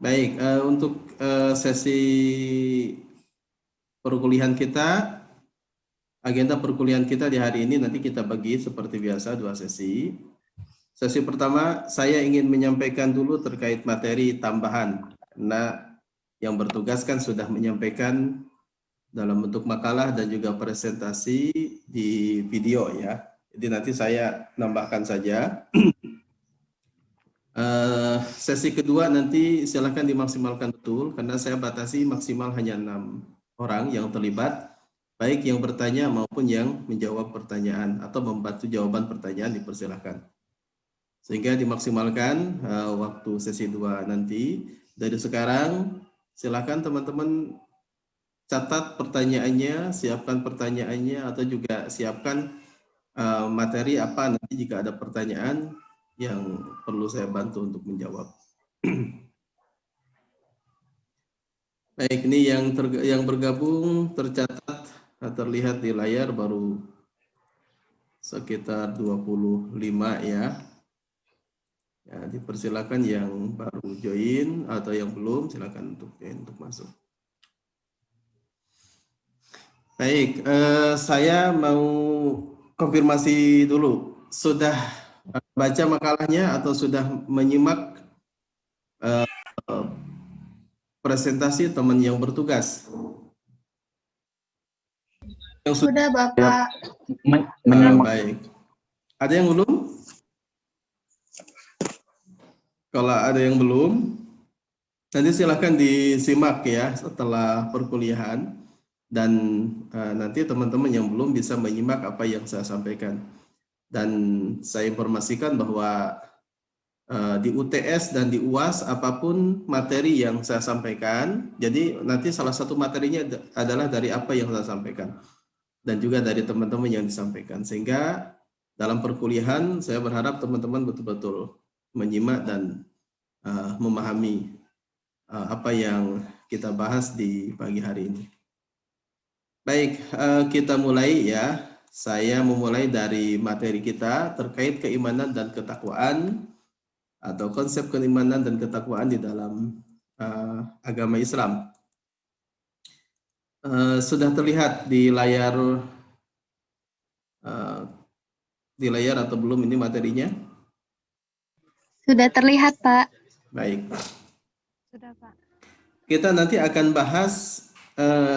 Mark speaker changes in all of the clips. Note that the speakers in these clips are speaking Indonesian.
Speaker 1: Baik, untuk sesi perkuliahan kita, agenda perkuliahan kita di hari ini nanti kita bagi seperti biasa 2 sesi. Sesi pertama, saya ingin menyampaikan dulu terkait materi tambahan, karena yang bertugas kan sudah menyampaikan dalam bentuk makalah dan juga presentasi di video ya. Jadi nanti saya nambahkan saja. Sesi kedua nanti silakan dimaksimalkan betul, karena saya batasi maksimal hanya 6 orang yang terlibat, baik yang bertanya maupun yang menjawab pertanyaan atau membantu jawaban pertanyaan dipersilahkan. Sehingga dimaksimalkan waktu sesi 2 nanti. Dari sekarang silakan teman-teman catat pertanyaannya, siapkan pertanyaannya, atau juga siapkan materi apa nanti jika ada pertanyaan yang perlu saya bantu untuk menjawab. Baik, ini yang bergabung tercatat terlihat di layar baru sekitar 25 ya. Ya, dipersilakan yang baru join atau yang belum silakan untuk join untuk masuk. Baik, saya mau konfirmasi dulu. Sudah baca makalahnya atau sudah menyimak presentasi teman yang bertugas? Yang
Speaker 2: Sudah Bapak.
Speaker 1: Baik. Ada yang belum? Kalau ada yang belum, nanti silakan disimak ya setelah perkuliahan, dan nanti teman-teman yang belum bisa menyimak apa yang saya sampaikan. Dan saya informasikan bahwa di UTS dan di UAS apapun materi yang saya sampaikan, jadi nanti salah satu materinya adalah dari apa yang saya sampaikan dan juga dari teman-teman yang disampaikan, sehingga dalam perkuliahan saya berharap teman-teman betul-betul menyimak dan memahami apa yang kita bahas di pagi hari ini. Baik, kita mulai ya. Saya memulai dari materi kita terkait keimanan dan ketakwaan, atau konsep keimanan dan ketakwaan di dalam agama Islam. Sudah terlihat di layar atau belum ini materinya?
Speaker 2: Sudah terlihat, Pak.
Speaker 1: Baik.
Speaker 2: Sudah, Pak.
Speaker 1: Kita nanti akan bahas,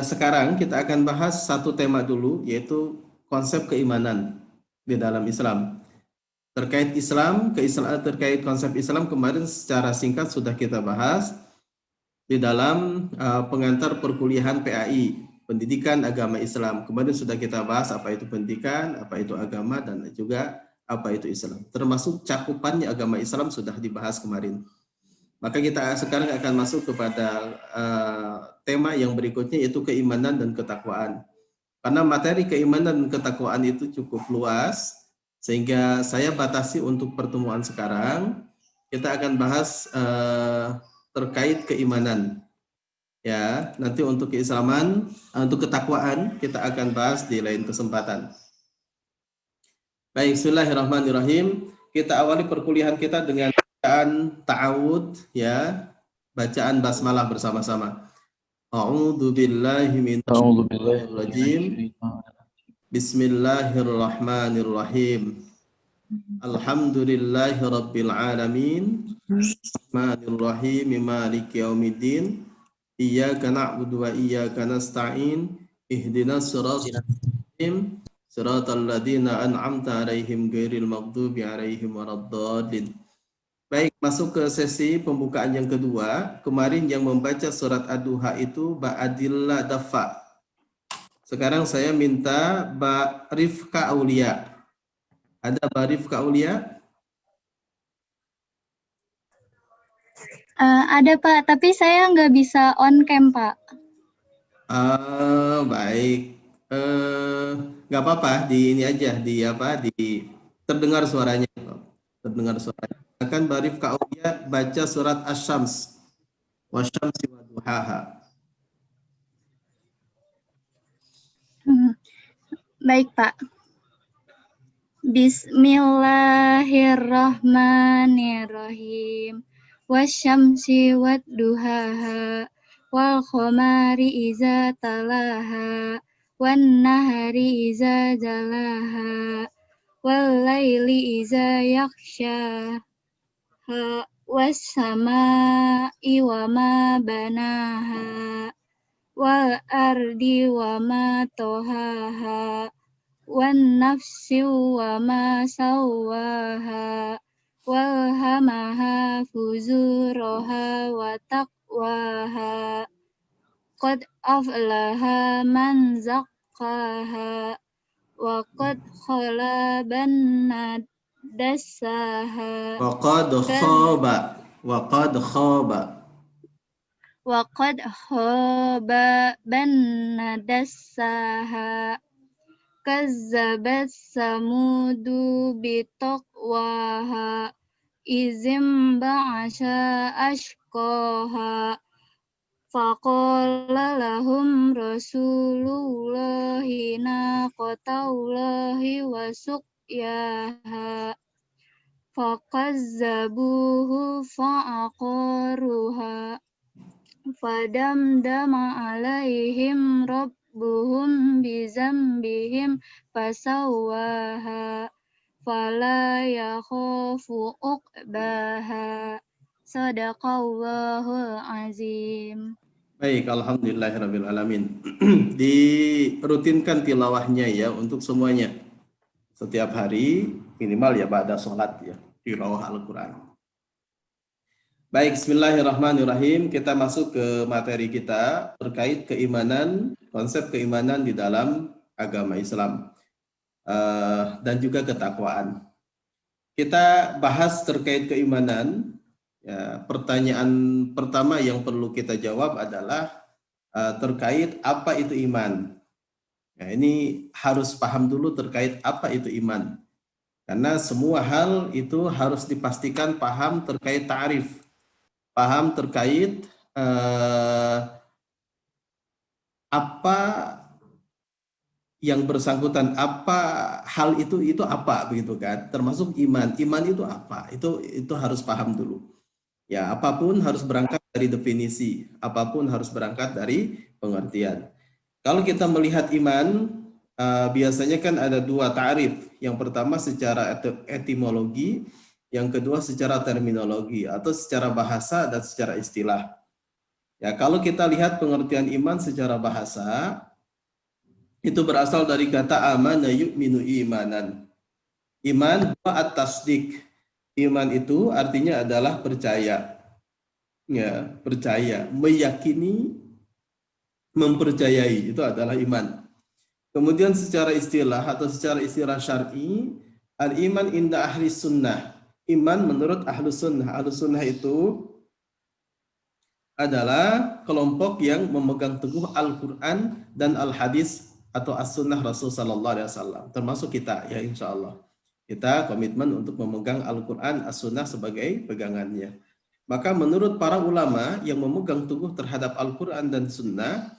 Speaker 1: sekarang kita akan bahas satu tema dulu, yaitu konsep keimanan di dalam Islam. Terkait terkait konsep Islam kemarin secara singkat sudah kita bahas di dalam pengantar perkuliahan PAI, Pendidikan Agama Islam. Kemarin sudah kita bahas apa itu pendidikan, apa itu agama, dan juga apa itu Islam. Termasuk cakupannya agama Islam sudah dibahas kemarin. Maka kita sekarang akan masuk kepada tema yang berikutnya, yaitu keimanan dan ketakwaan. Karena materi keimanan dan ketakwaan itu cukup luas, sehingga saya batasi untuk pertemuan sekarang. Kita akan bahas terkait keimanan. Ya, nanti untuk keislaman, untuk ketakwaan kita akan bahas di lain kesempatan. Baik, bismillahirrahmanirrahim. Kita awali perkuliahan kita dengan bacaan ta'awud ya, bacaan basmalah bersama-sama. A'udzu billahi minasyaitonir rajim. Bismillahirrahmanirrahim. Alhamdulillahi rabbil alamin. Rahmanirrahim, maliki yaumiddin. Iyyaka na'budu wa iyyaka nasta'in. Ihdinas siratal mustaqim. Siratal ladzina an'amta 'alaihim ghairil maghdubi 'alaihim waladdallin. Baik, masuk ke sesi pembukaan yang kedua. Kemarin yang membaca surat Ad-Duha itu Ba'adillah Dafa. Sekarang saya minta Mbak Rifka Aulia. Ada Mbak Rifka Aulia?
Speaker 2: Ada, Pak, tapi saya nggak bisa on cam, Pak.
Speaker 1: Baik. Nggak apa-apa, di ini aja, di apa, di terdengar suaranya. Terdengar suaranya. Akan Mbak Rifka Aulia baca surat Asy-Syams. Wasyamsi wa duhaha.
Speaker 2: Baik, Pak. Bismillahirrahmanirrahim. wasyamsi wadduhaha wal qamari iza talaha wan nahari iza jalaha wal laili iza yakhsha was sama'i wa ma banaha wal ardi wa ma tohaha wan nafsi wa ma sawaha walhamaha fujuraha wa taqwaha qad aflaha man zakkaha wa qad khalaban dassaha
Speaker 1: Waqad khaba. Waqad khaba.
Speaker 2: wa qad khaba ban dassaha kazzabat samudu bitaqwaha izim ba'asha ashqaha faqala lahum rasulullahi naqatallahi wa suqyaha faqazzabuhu fa'aqaruha fadamdama alaihim rabbuhum bizambihim fasawaha fala yakhafu uqbaha sadaqallahul azim.
Speaker 1: Baik, alhamdulillahirabbil alamin. Dirutinkan tilawahnya ya untuk semuanya. Setiap hari minimal ya ba'da sholat ya, tilawah Al-Qur'an. Baik, bismillahirrahmanirrahim. Kita masuk ke materi kita terkait keimanan, konsep keimanan di dalam agama Islam dan juga ketakwaan. Kita bahas terkait keimanan. Ya, pertanyaan pertama yang perlu kita jawab adalah terkait apa itu iman. Ya, ini harus paham dulu terkait apa itu iman. Karena semua hal itu harus dipastikan paham terkait ta'rif. Paham terkait apa yang bersangkutan, apa hal itu apa begitu kan, termasuk iman itu apa, itu harus paham dulu ya. Apapun harus berangkat dari definisi, apapun harus berangkat dari pengertian. Kalau kita melihat iman biasanya kan ada dua ta'rif, yang pertama secara etimologi, yang kedua secara terminologi atau secara bahasa dan secara istilah. Ya, kalau kita lihat pengertian iman secara bahasa, itu berasal dari kata amana yu'minu imanan. Iman wa at-tasdik. Iman itu artinya adalah percaya. Ya, percaya, meyakini, mempercayai, itu adalah iman. Kemudian secara istilah atau secara istilah syar'i, al-iman inda ahli sunnah. Iman menurut ahlu sunnah. Ahlu sunnah itu adalah kelompok yang memegang teguh Al-Quran dan Al-Hadis atau As-Sunnah Rasul Sallallahu Alaihi Wasallam. Termasuk kita ya, insya Allah. Kita komitmen untuk memegang Al-Quran, As-Sunnah sebagai pegangannya. Maka menurut para ulama yang memegang teguh terhadap Al-Quran dan Sunnah,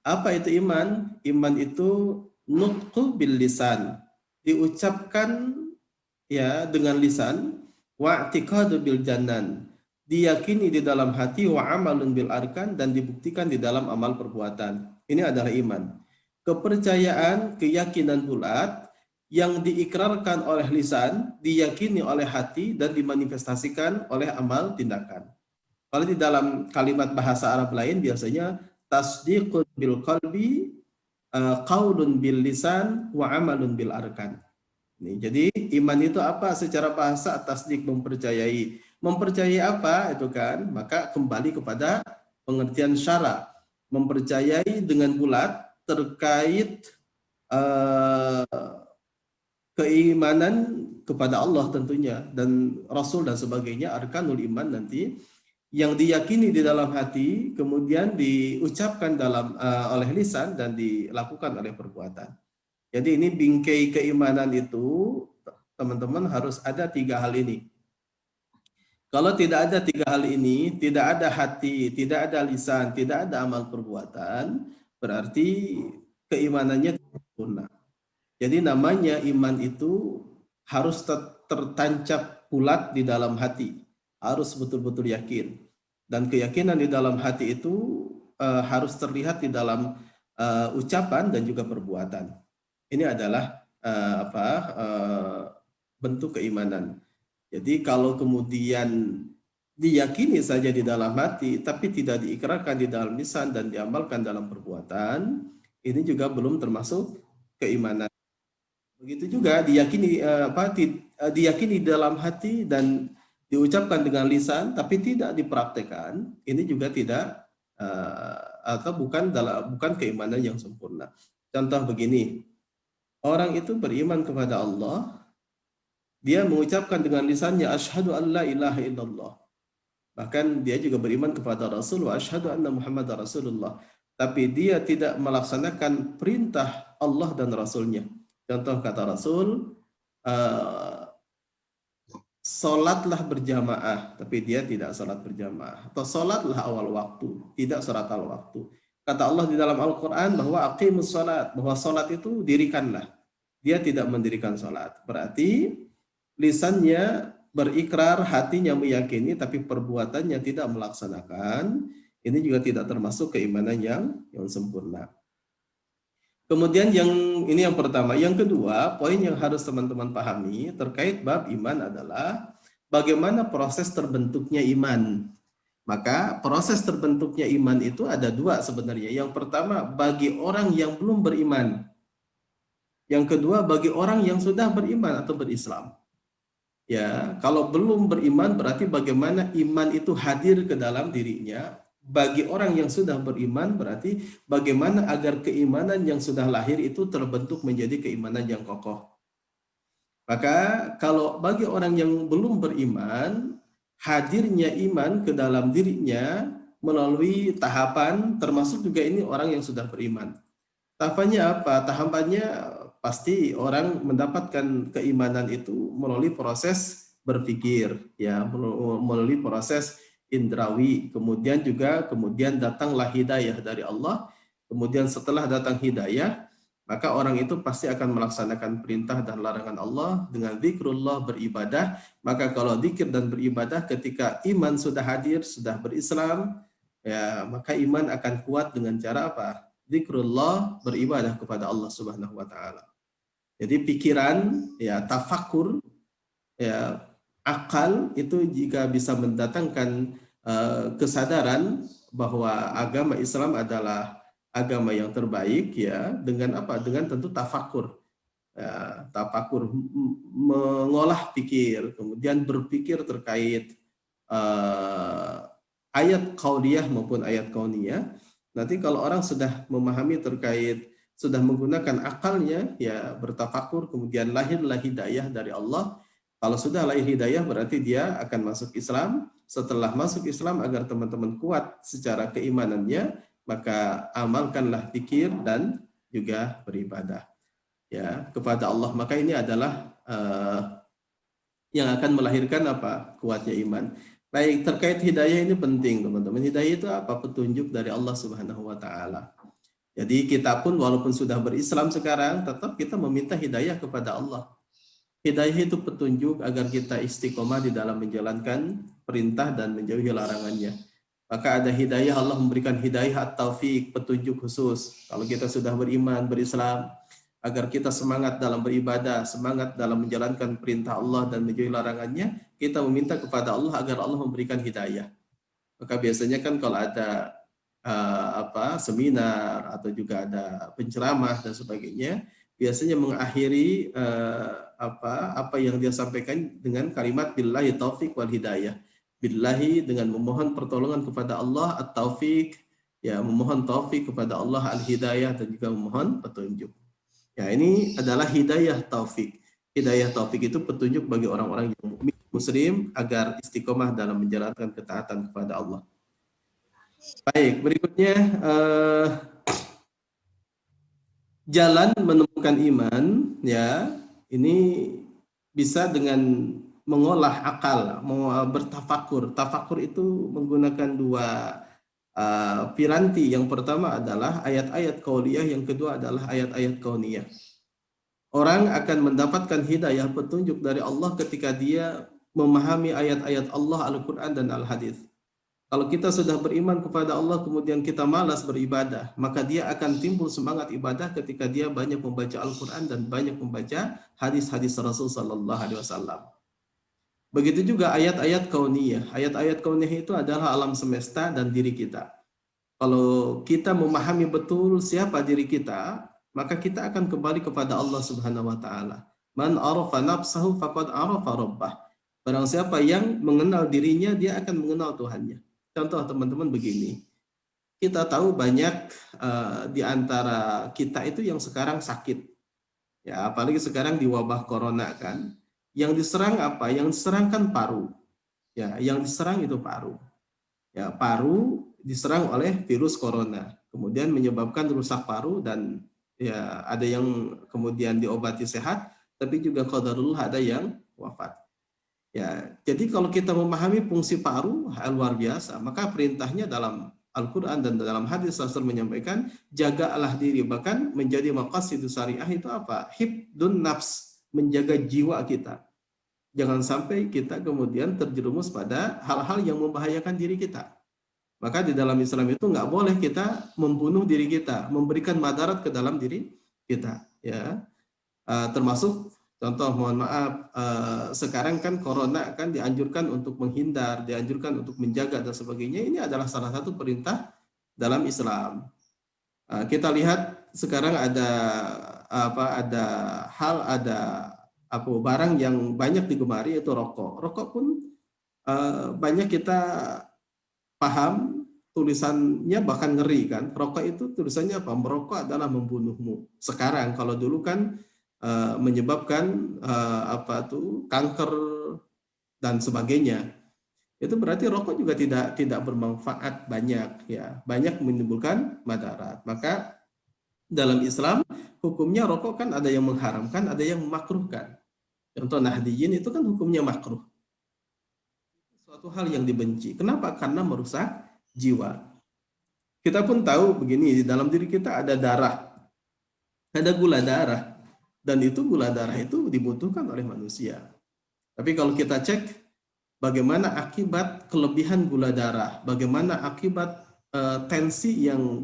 Speaker 1: apa itu iman? Iman itu nutqu bil lisan. Diucapkan ya dengan lisan, wa'tiqadu bil janan, diyakini di dalam hati, wa amalun bil arkan, dan dibuktikan di dalam amal perbuatan. Ini adalah iman. Kepercayaan, keyakinan bulat yang diikrarkan oleh lisan, diyakini oleh hati, dan dimanifestasikan oleh amal tindakan. Kalau di dalam kalimat bahasa Arab lain biasanya tasdiqun bil qalbi, qaulun bil lisan, wa amalun bil arkan. Jadi iman itu apa? Secara bahasa tasdik, mempercayai. Mempercayai apa itu kan? Maka kembali kepada pengertian syara. Mempercayai dengan bulat terkait keimanan kepada Allah tentunya dan Rasul dan sebagainya, arkanul iman nanti yang diyakini di dalam hati, kemudian diucapkan oleh lisan dan dilakukan oleh perbuatan. Jadi ini bingkai keimanan itu, teman-teman, harus ada tiga hal ini. Kalau tidak ada tiga hal ini, tidak ada hati, tidak ada lisan, tidak ada amal perbuatan, berarti keimanannya tidak sempurna. Jadi namanya iman itu harus tertancap bulat di dalam hati. harus betul-betul yakin. Dan keyakinan di dalam hati itu harus terlihat di dalam ucapan dan juga perbuatan. Ini adalah bentuk keimanan. Jadi kalau kemudian diyakini saja di dalam hati, tapi tidak diikrarkan di dalam lisan dan diamalkan dalam perbuatan, ini juga belum termasuk keimanan. Begitu juga diyakini dalam hati dan diucapkan dengan lisan, tapi tidak dipraktekkan, ini juga tidak atau bukan keimanan yang sempurna. Contoh begini, orang itu beriman kepada Allah, dia mengucapkan dengan lisannya asyhadu an la ilaha illallah. Bahkan dia juga beriman kepada Rasul wa asyhadu anna Muhammadar Rasulullah. Tapi dia tidak melaksanakan perintah Allah dan Rasulnya. Contoh kata Rasul, sholatlah berjamaah, tapi dia tidak sholat berjamaah. Atau sholatlah awal waktu, tidak sholat awal waktu. Kata Allah di dalam Al-Quran bahwa aqimus sholat, bahwa sholat itu dirikanlah. Dia tidak mendirikan sholat. Berarti lisannya berikrar, hatinya meyakini, tapi perbuatannya tidak melaksanakan. Ini juga tidak termasuk keimanan yang sempurna. Kemudian ini yang pertama. Yang kedua, poin yang harus teman-teman pahami terkait bab iman adalah bagaimana proses terbentuknya iman. Maka proses terbentuknya iman itu ada dua sebenarnya. Yang pertama, bagi orang yang belum beriman. Yang kedua, bagi orang yang sudah beriman atau berislam. Ya, kalau belum beriman berarti bagaimana iman itu hadir ke dalam dirinya. Bagi orang yang sudah beriman berarti bagaimana agar keimanan yang sudah lahir itu terbentuk menjadi keimanan yang kokoh. Maka kalau bagi orang yang belum beriman, hadirnya iman ke dalam dirinya melalui tahapan, termasuk juga ini orang yang sudah beriman. Tahapannya apa? Tahapannya pasti orang mendapatkan keimanan itu melalui proses berpikir, ya, melalui proses indrawi, kemudian datanglah hidayah dari Allah. Kemudian setelah datang hidayah, maka orang itu pasti akan melaksanakan perintah dan larangan Allah dengan zikrullah, beribadah. Maka kalau zikir dan beribadah ketika iman sudah hadir, sudah berislam, ya, maka iman akan kuat dengan cara apa? Zikrullah, beribadah kepada Allah Subhanahu wa taala. Jadi pikiran, ya, tafakur, ya, akal itu jika bisa mendatangkan kesadaran bahwa agama Islam adalah agama yang terbaik, ya, dengan apa? Dengan tentu tafakur. Ya, tafakur mengolah pikir, kemudian berpikir terkait ayat qauliyah maupun ayat kauniyah. Nanti kalau orang sudah memahami terkait, sudah menggunakan akalnya, ya, bertafakur, kemudian lahirlah hidayah dari Allah. Kalau sudah lahir hidayah berarti dia akan masuk Islam. Setelah masuk Islam, agar teman-teman kuat secara keimanannya, maka amalkanlah zikir dan juga beribadah, ya, kepada Allah. Maka ini adalah yang akan melahirkan apa? Kuatnya iman. Baik, terkait hidayah ini penting, teman-teman. Hidayah itu apa? Petunjuk dari Allah Subhanahu wa taala. Jadi kita pun walaupun sudah berislam sekarang, tetap kita meminta hidayah kepada Allah. Hidayah itu petunjuk agar kita istiqomah di dalam menjalankan perintah dan menjauhi larangannya. Maka ada hidayah, Allah memberikan hidayah at-taufiq, petunjuk khusus. Kalau kita sudah beriman, berislam, agar kita semangat dalam beribadah, semangat dalam menjalankan perintah Allah dan menjauhi larangannya, kita meminta kepada Allah agar Allah memberikan hidayah. Maka biasanya kan kalau ada seminar atau juga ada penceramah dan sebagainya, biasanya mengakhiri apa yang dia sampaikan dengan kalimat billahi taufik wal hidayah. Billahi dengan memohon pertolongan kepada Allah, at-taufik, ya, memohon taufik kepada Allah, al-hidayah, dan juga memohon petunjuk. Ya, ini adalah hidayah taufik. Hidayah taufik itu petunjuk bagi orang-orang yang mukmin muslim agar istiqomah dalam menjalankan ketaatan kepada Allah. Baik, berikutnya jalan menemukan iman, ya, ini bisa dengan mengolah akal, bertafakur. Tafakur itu menggunakan dua piranti. Yang pertama adalah ayat-ayat qauliyah, yang kedua adalah ayat-ayat kauniyah. Orang akan mendapatkan hidayah, petunjuk dari Allah ketika dia memahami ayat-ayat Allah, Al-Quran dan Al-Hadis. Kalau kita sudah beriman kepada Allah kemudian kita malas beribadah, maka dia akan timbul semangat ibadah ketika dia banyak membaca Al-Quran dan banyak membaca hadis-hadis Rasul Sallallahu Alaihi Wasallam. Begitu juga ayat-ayat kauniyah. Ayat-ayat kauniyah itu adalah alam semesta dan diri kita. Kalau kita memahami betul siapa diri kita, maka kita akan kembali kepada Allah Subhanahu wa taala. Man arafa nafsahu faqad arafa rabbah. Barang siapa yang mengenal dirinya, dia akan mengenal Tuhannya. Contoh teman-teman begini. Kita tahu banyak di antara kita itu yang sekarang sakit. Ya, apalagi sekarang di wabah corona kan. Yang diserang apa? Yang diserang kan paru. Ya, yang diserang itu paru. Ya, paru diserang oleh virus corona, kemudian menyebabkan rusak paru dan ya ada yang kemudian diobati sehat, tapi juga qadarullah ada yang wafat. Ya, jadi kalau kita memahami fungsi paru luar biasa, maka perintahnya dalam Al-Quran dan dalam hadis Rasul menyampaikan jagalah diri, bahkan menjadi maqasidus syariah itu apa? Hifdun nafs, menjaga jiwa kita. Jangan sampai kita kemudian terjerumus pada hal-hal yang membahayakan diri kita. Maka di dalam Islam itu nggak boleh kita membunuh diri kita, memberikan madarat ke dalam diri kita. Ya, termasuk contoh, mohon maaf, sekarang kan corona kan dianjurkan untuk menghindar, dianjurkan untuk menjaga dan sebagainya. Ini adalah salah satu perintah dalam Islam. Kita lihat sekarang ada barang yang banyak digemari, yaitu rokok. Rokok pun banyak kita paham, tulisannya bahkan ngeri kan. Rokok itu tulisannya apa? Merokok adalah membunuhmu. Sekarang kalau dulu kan menyebabkan kanker dan sebagainya. Itu berarti rokok juga tidak bermanfaat banyak ya. Banyak menimbulkan madarat. Maka dalam Islam hukumnya rokok kan ada yang mengharamkan, ada yang memakruhkan. Contoh nahdiyin itu kan hukumnya makruh. Suatu hal yang dibenci. Kenapa? Karena merusak jiwa. Kita pun tahu begini, di dalam diri kita ada darah. Ada gula darah. Dan itu gula darah itu dibutuhkan oleh manusia. Tapi kalau kita cek bagaimana akibat kelebihan gula darah, bagaimana akibat tensi yang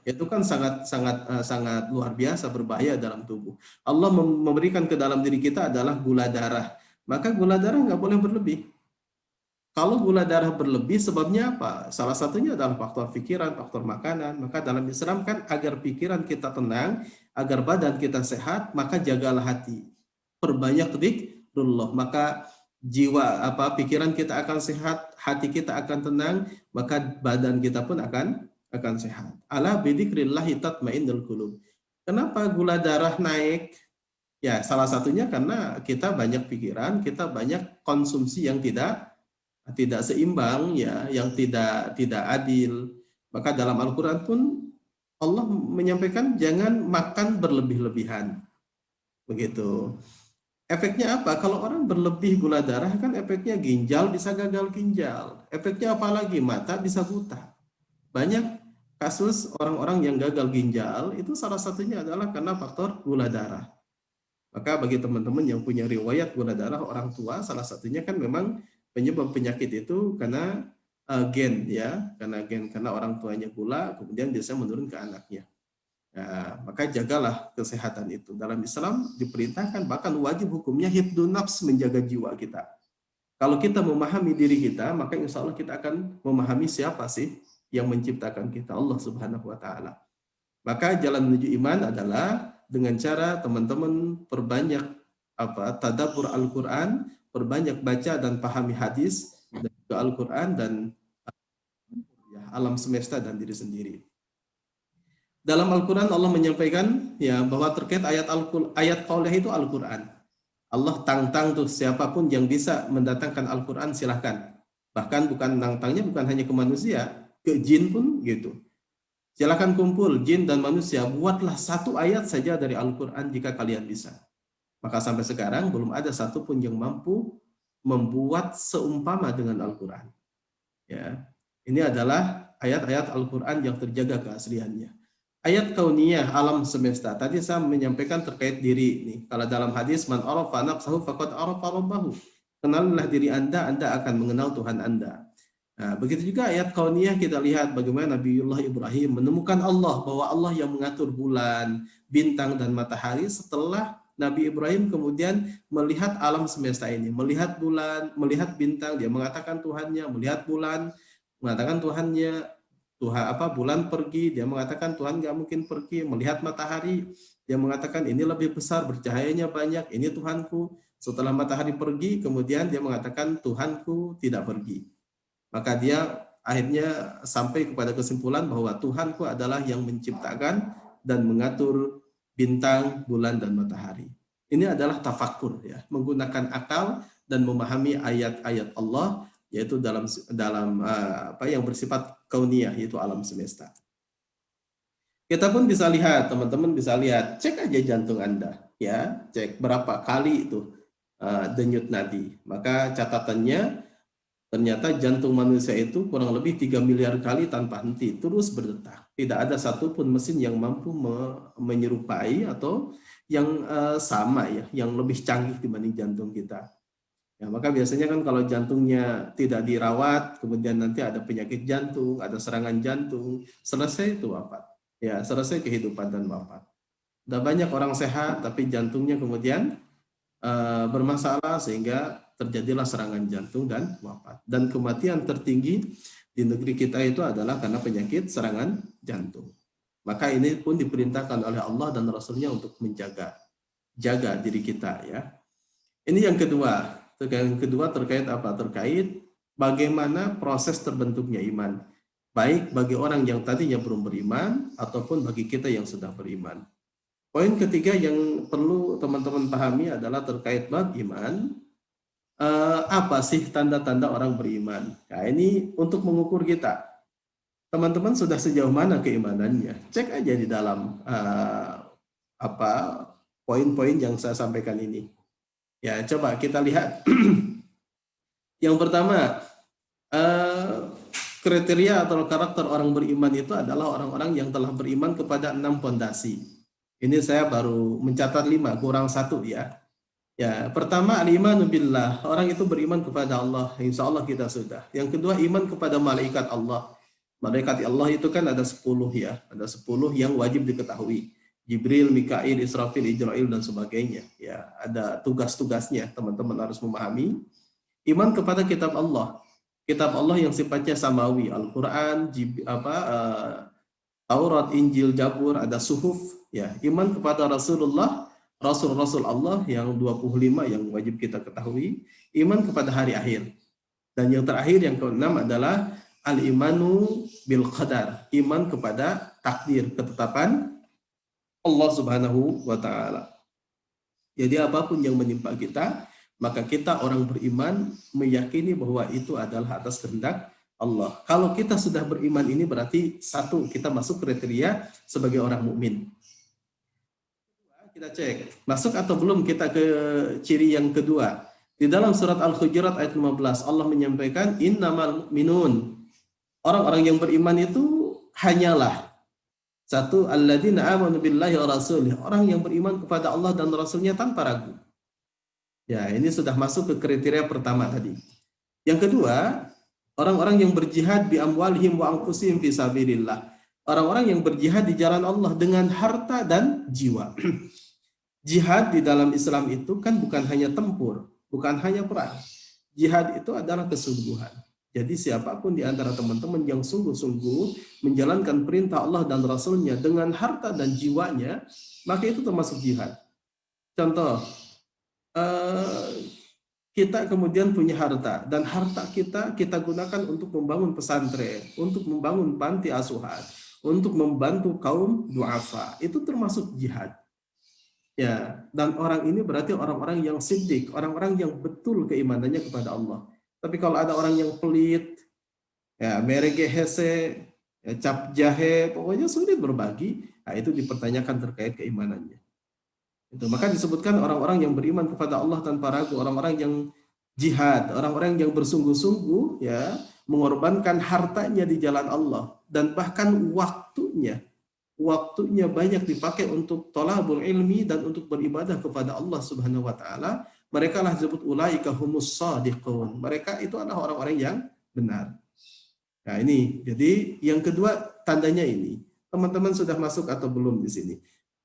Speaker 1: itu kan sangat luar biasa berbahaya dalam tubuh. Allah memberikan ke dalam diri kita adalah gula darah. Maka gula darah nggak boleh berlebih. Kalau gula darah berlebih sebabnya apa? Salah satunya adalah faktor pikiran, faktor makanan. Maka dalam Islam kan agar pikiran kita tenang, agar badan kita sehat, maka jagalah hati. Perbanyak dzikrullah, maka jiwa pikiran kita akan sehat, hati kita akan tenang, maka badan kita pun akan sehat. Ala bidzikrillahi tatmainnul qulub. Kenapa gula darah naik? Ya, salah satunya karena kita banyak pikiran, kita banyak konsumsi yang tidak seimbang ya, yang tidak adil. Maka dalam Al-Qur'an pun Allah menyampaikan jangan makan berlebih-lebihan. Begitu. Efeknya apa? Kalau orang berlebih gula darah kan efeknya ginjal bisa gagal ginjal. Efeknya apa lagi? Mata bisa buta. Banyak kasus orang-orang yang gagal ginjal itu salah satunya adalah karena faktor gula darah. Maka bagi teman-teman yang punya riwayat gula darah orang tua, salah satunya kan memang penyebab penyakit itu karena gen ya, karena orang tuanya gula, kemudian biasanya menurun ke anaknya. Nah, maka jagalah kesehatan itu. Dalam Islam diperintahkan, bahkan wajib hukumnya hifdun nafs, menjaga jiwa kita. Kalau kita memahami diri kita, maka insya Allah kita akan memahami siapa sih yang menciptakan kita, Allah Subhanahu wa taala. Maka jalan menuju iman adalah dengan cara teman-teman perbanyak tadabbur Al-Qur'an, perbanyak baca dan pahami hadis dan juga Al-Qur'an dan alam semesta dan diri sendiri. Dalam Al-Qur'an Allah menyampaikan ya bahwa terkait ayat qauliyah itu Al-Qur'an. Allah tantang tuh siapapun yang bisa mendatangkan Al-Qur'an silahkan. Bahkan nantangnya bukan hanya ke manusia, ke jin pun gitu. Silakan kumpul jin dan manusia, buatlah satu ayat saja dari Al-Qur'an jika kalian bisa. Maka sampai sekarang belum ada satupun yang mampu membuat seumpama dengan Al-Qur'an. Ya. Ini adalah ayat-ayat Al-Qur'an yang terjaga keasliannya. Ayat kauniyah alam semesta. Tadi saya menyampaikan terkait diri nih. Kalau dalam hadis man arafa nafsahu faqad arafa rabbahu. Kenalilah diri Anda akan mengenal Tuhan Anda. Nah, begitu juga ayat kauniyah kita lihat bagaimana Nabiullah Ibrahim menemukan Allah, bahwa Allah yang mengatur bulan, bintang, dan matahari setelah Nabi Ibrahim kemudian melihat alam semesta ini, melihat bulan, melihat bintang, dia mengatakan Tuhannya, melihat bulan, mengatakan Tuhannya, Tuhan bulan pergi, dia mengatakan Tuhan nggak mungkin pergi, melihat matahari, dia mengatakan ini lebih besar, bercahayanya banyak, ini Tuhanku. Setelah matahari pergi, kemudian dia mengatakan Tuhanku tidak pergi. Maka dia akhirnya sampai kepada kesimpulan bahwa Tuhanku adalah yang menciptakan dan mengatur bintang, bulan, dan matahari. Ini adalah tafakkur, ya, menggunakan akal dan memahami ayat-ayat Allah, yaitu dalam yang bersifat kauniyah, yaitu alam semesta. Kita pun bisa lihat, teman-teman bisa lihat, cek aja jantung Anda, ya, cek berapa kali itu denyut nadi. Maka catatannya, ternyata jantung manusia itu kurang lebih 3 miliar kali tanpa henti, terus berdetak. Tidak ada satupun mesin yang mampu menyerupai atau yang sama, ya, yang lebih canggih dibanding jantung kita. Ya, maka biasanya kan kalau jantungnya tidak dirawat, kemudian nanti ada penyakit jantung, ada serangan jantung, selesai itu wafat. Ya, selesai kehidupan dan wafat. Udah banyak orang sehat tapi jantungnya kemudian bermasalah sehingga terjadilah serangan jantung dan wafat. Dan kematian tertinggi di negeri kita itu adalah karena penyakit serangan jantung. Maka ini pun diperintahkan oleh Allah dan Rasulnya untuk jaga diri kita, ya. Ini yang kedua. Yang kedua terkait apa? Terkait bagaimana proses terbentuknya iman. Baik bagi orang yang tadinya belum beriman ataupun bagi kita yang sudah beriman. Poin ketiga yang perlu teman-teman pahami adalah terkait bab iman. Apa sih tanda-tanda orang beriman? Nah, ini untuk mengukur kita. Teman-teman sudah sejauh mana keimanannya? Cek aja di dalam poin-poin yang saya sampaikan ini. Ya, coba kita lihat. Yang pertama, kriteria atau karakter orang beriman itu adalah orang-orang yang telah beriman kepada 6 pondasi. Ini saya baru mencatat 5, kurang 1, ya. Ya, pertama al-imanu billah, orang itu beriman kepada Allah, insya Allah kita sudah. Yang kedua iman kepada malaikat Allah. Malaikat Allah itu kan ada 10, ya, ada 10 yang wajib diketahui. Jibril, Mikail, Israfil, Ijrail, dan sebagainya. Ya, ada tugas-tugasnya, teman-teman harus memahami. Iman kepada kitab Allah. Kitab Allah yang sifatnya samawi, Al-Quran, Taurat, Injil, Zabur, ada suhuf, ya. Iman kepada Rasulullah, Rasul-Rasul Allah yang 25 yang wajib kita ketahui. Iman kepada hari akhir. Dan yang terakhir, yang ke-6 adalah al-imanu bil qadar, iman kepada takdir, ketetapan Allah Subhanahu wa taala. Jadi apapun yang menimpa kita, maka kita orang beriman meyakini bahwa itu adalah atas kehendak Allah. Kalau kita sudah beriman ini berarti 1, kita masuk kriteria sebagai orang mukmin. Kita cek, masuk atau belum kita ke ciri yang kedua. Di dalam surat Al-Hujurat ayat 15, Allah menyampaikan innamal mu'minun. Orang-orang yang beriman itu hanyalah 1, alladzina amanu billahi wa rasulih, orang yang beriman kepada Allah dan Rasulnya tanpa ragu. Ya, ini sudah masuk ke kriteria pertama tadi. Yang kedua, orang-orang yang berjihad bi amwalihim wa anfusihim fi sabilillah. Orang-orang yang berjihad di jalan Allah dengan harta dan jiwa. Jihad di dalam Islam itu kan bukan hanya tempur, bukan hanya perang. Jihad itu adalah kesungguhan. Jadi siapapun di antara teman-teman yang sungguh-sungguh menjalankan perintah Allah dan Rasulnya dengan harta dan jiwanya, maka itu termasuk jihad. Contoh, kita kemudian punya harta, dan harta kita gunakan untuk membangun pesantren, untuk membangun panti asuhan, untuk membantu kaum duafa. Itu termasuk jihad. Ya, dan orang ini berarti orang-orang yang siddiq, orang-orang yang betul keimanannya kepada Allah. Tapi kalau ada orang yang pelit, ya merege hese, ya, cap jahe, pokoknya sulit berbagi, nah itu dipertanyakan terkait keimanannya. Itu maka disebutkan orang-orang yang beriman kepada Allah tanpa ragu, orang-orang yang jihad, orang-orang yang bersungguh-sungguh, ya, mengorbankan hartanya di jalan Allah, dan bahkan waktunya banyak dipakai untuk thalabul ilmi dan untuk beribadah kepada Allah Subhanahu wa taala, Mereka lah disebut ulaika humus shadiqun. Mereka itu adalah orang-orang yang benar. Nah ini, jadi yang kedua tandanya ini. Teman-teman sudah masuk atau belum di sini?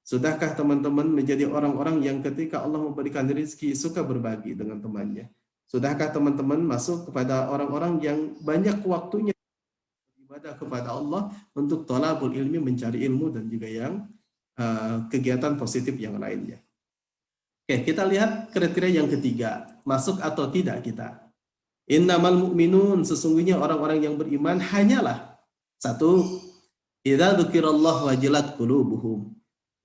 Speaker 1: Sudahkah teman-teman menjadi orang-orang yang ketika Allah memberikan rezeki suka berbagi dengan temannya? Sudahkah teman-teman masuk kepada orang-orang yang banyak waktunya ibadah kepada Allah untuk thalabul ilmi, mencari ilmu, dan juga yang kegiatan positif yang lainnya? Oke, kita lihat kriteria yang ketiga, masuk atau tidak kita. Innamal mu'minun, sesungguhnya orang-orang yang beriman hanyalah satu, idza dzukirallah wajilat qulubuhum.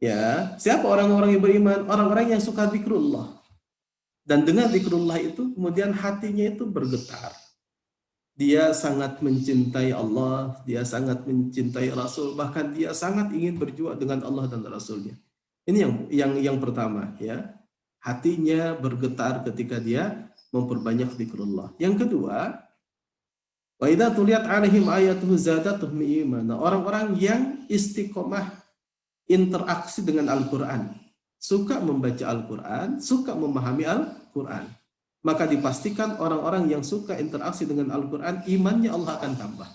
Speaker 1: Ya, siapa orang-orang yang beriman? Orang-orang yang suka zikrullah. Dan dengan zikrullah itu kemudian hatinya itu bergetar. Dia sangat mencintai Allah, dia sangat mencintai Rasul, bahkan dia sangat ingin berjuang dengan Allah dan Rasulnya. Ini yang pertama, ya. Hatinya bergetar ketika dia memperbanyak zikrullah. Yang kedua, wa idza tuliyat 'alaihim ayatuhu zadatuhum imana. Orang-orang yang istiqomah interaksi dengan Al-Qur'an, suka membaca Al-Qur'an, suka memahami Al-Qur'an, maka dipastikan orang-orang yang suka interaksi dengan Al-Qur'an, imannya Allah akan tambah.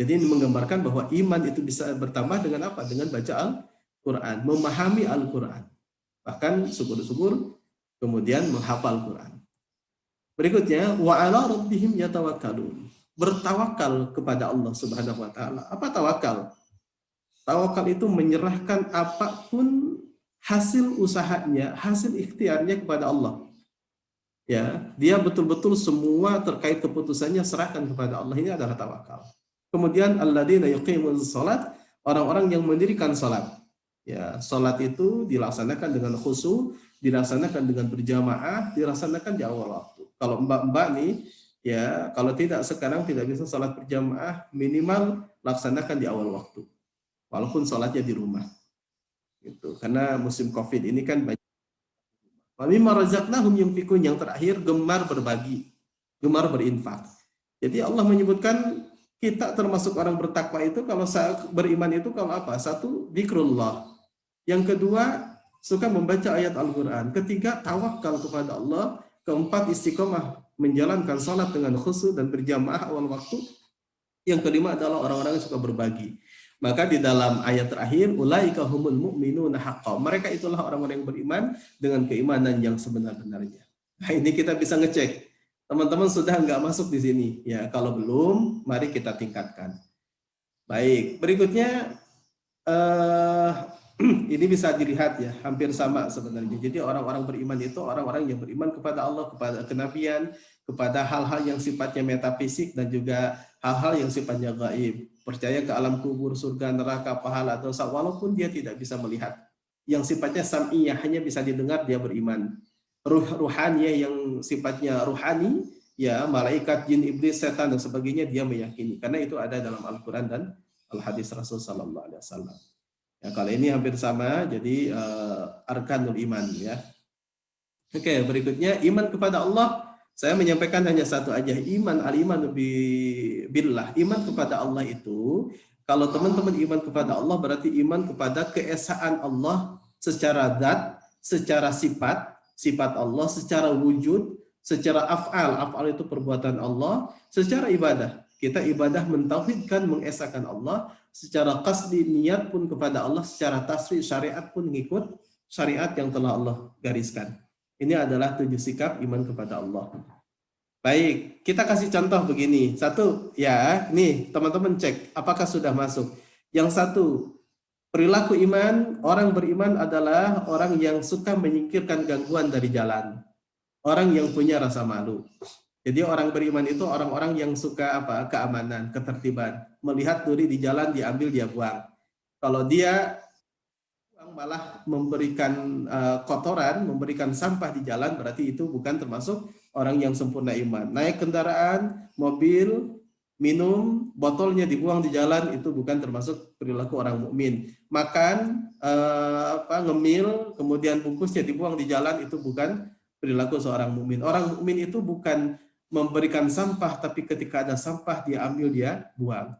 Speaker 1: Jadi ini menggambarkan bahwa iman itu bisa bertambah dengan apa? Dengan baca Al-Qur'an, memahami Al-Qur'an. Bahkan syukur-syukur kemudian menghafal Quran. Berikutnya, wa 'ala rabbihim yatawakkalun. Bertawakal kepada Allah Subhanahu wa taala. Apa tawakal? Tawakal itu menyerahkan apapun hasil usahanya, hasil ikhtiarnya kepada Allah. Ya, dia betul-betul semua terkait keputusannya serahkan kepada Allah. Ini adalah tawakal. Kemudian alladzina yuqimuz shalat, orang-orang yang mendirikan salat. Ya, salat itu dilaksanakan dengan khusyuk, dilaksanakan dengan berjamaah, dilaksanakan di awal waktu. Kalau mbak-mbak nih, ya kalau tidak sekarang tidak bisa salat berjamaah, minimal laksanakan di awal waktu. Walaupun salatnya di rumah. Gitu. Karena musim Covid ini kan banyak. Wa mimma razaqnahum yunfikun, yang terakhir gemar berbagi, gemar berinfak. Jadi Allah menyebutkan kita termasuk orang bertakwa itu kalau beriman itu kalau apa? Satu, zikrullah. Yang kedua, suka membaca ayat Al-Quran. Ketiga, tawakal kepada Allah. Keempat, istiqomah menjalankan salat dengan khusyuk dan berjamaah awal waktu. Yang kelima adalah orang-orang yang suka berbagi. Maka di dalam ayat terakhir, ulaika humul mu'minuna haqqan. Mereka itulah orang-orang yang beriman dengan keimanan yang sebenar-benarnya. Nah, ini kita bisa ngecek. Teman-teman sudah nggak masuk di sini. Ya, kalau belum, mari kita tingkatkan. Baik, berikutnya ini bisa dilihat ya, hampir sama sebenarnya. Jadi orang-orang beriman itu orang-orang yang beriman kepada Allah, kepada kenabian, kepada hal-hal yang sifatnya metafisik dan juga hal-hal yang sifatnya gaib. Percaya ke alam kubur, surga, neraka, pahala, dosa, walaupun dia tidak bisa melihat. Yang sifatnya sam'iyah, hanya bisa didengar, dia beriman. Ruhaniyah yang sifatnya ruhani, ya malaikat, jin, iblis, setan dan sebagainya, dia meyakini. Karena itu ada dalam Al-Quran dan Al-Hadis Rasul Sallallahu Alaihi Wasallam. Ya, kalau ini hampir sama, jadi arkanul iman ya. Oke, berikutnya iman kepada Allah. Saya menyampaikan hanya satu aja, iman, al-iman billah. Iman kepada Allah itu, kalau teman-teman iman kepada Allah berarti iman kepada keesaan Allah secara zat, secara sifat Allah, secara wujud, secara af'al itu perbuatan Allah, secara ibadah. Kita ibadah mentauhidkan, mengesahkan Allah, secara qasdi niat pun kepada Allah, secara tasri syariat pun mengikut syariat yang telah Allah gariskan. Ini adalah 7 sikap iman kepada Allah. Baik, kita kasih contoh begini. Satu, ya, nih teman-teman cek apakah sudah masuk. Yang satu, perilaku iman, orang beriman adalah orang yang suka menyingkirkan gangguan dari jalan. Orang yang punya rasa malu. Jadi orang beriman itu orang-orang yang suka apa? Keamanan, ketertiban. Melihat duri di jalan diambil, dia buang. Kalau dia malah memberikan kotoran, memberikan sampah di jalan, berarti itu bukan termasuk orang yang sempurna iman. Naik kendaraan, mobil, minum, botolnya dibuang di jalan, itu bukan termasuk perilaku orang mukmin. Makan, ngemil, kemudian bungkusnya dibuang di jalan, itu bukan perilaku seorang mukmin. Orang mukmin itu bukan memberikan sampah, tapi ketika ada sampah dia ambil, dia buang.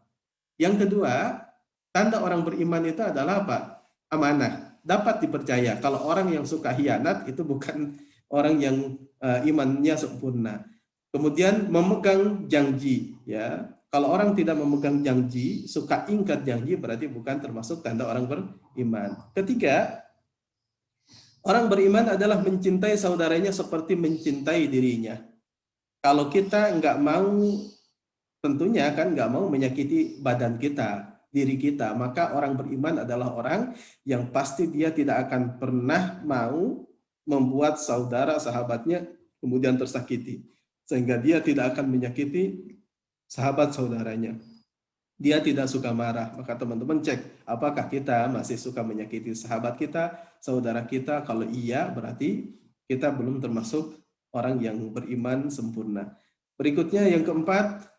Speaker 1: Yang kedua, tanda orang beriman itu adalah apa? Amanah, dapat dipercaya. Kalau orang yang suka hianat itu bukan orang yang imannya sempurna. Kemudian memegang janji, ya. Kalau orang tidak memegang janji, suka ingkar janji, berarti bukan termasuk tanda orang beriman. Ketiga, orang beriman adalah mencintai saudaranya seperti mencintai dirinya. Kalau kita nggak mau, tentunya kan nggak mau menyakiti badan kita, diri kita, maka orang beriman adalah orang yang pasti dia tidak akan pernah mau membuat saudara sahabatnya kemudian tersakiti, sehingga dia tidak akan menyakiti sahabat saudaranya. Dia tidak suka marah. Maka teman-teman cek apakah kita masih suka menyakiti sahabat kita, saudara kita. Kalau iya, berarti kita belum termasuk orang yang beriman sempurna. Berikutnya yang keempat,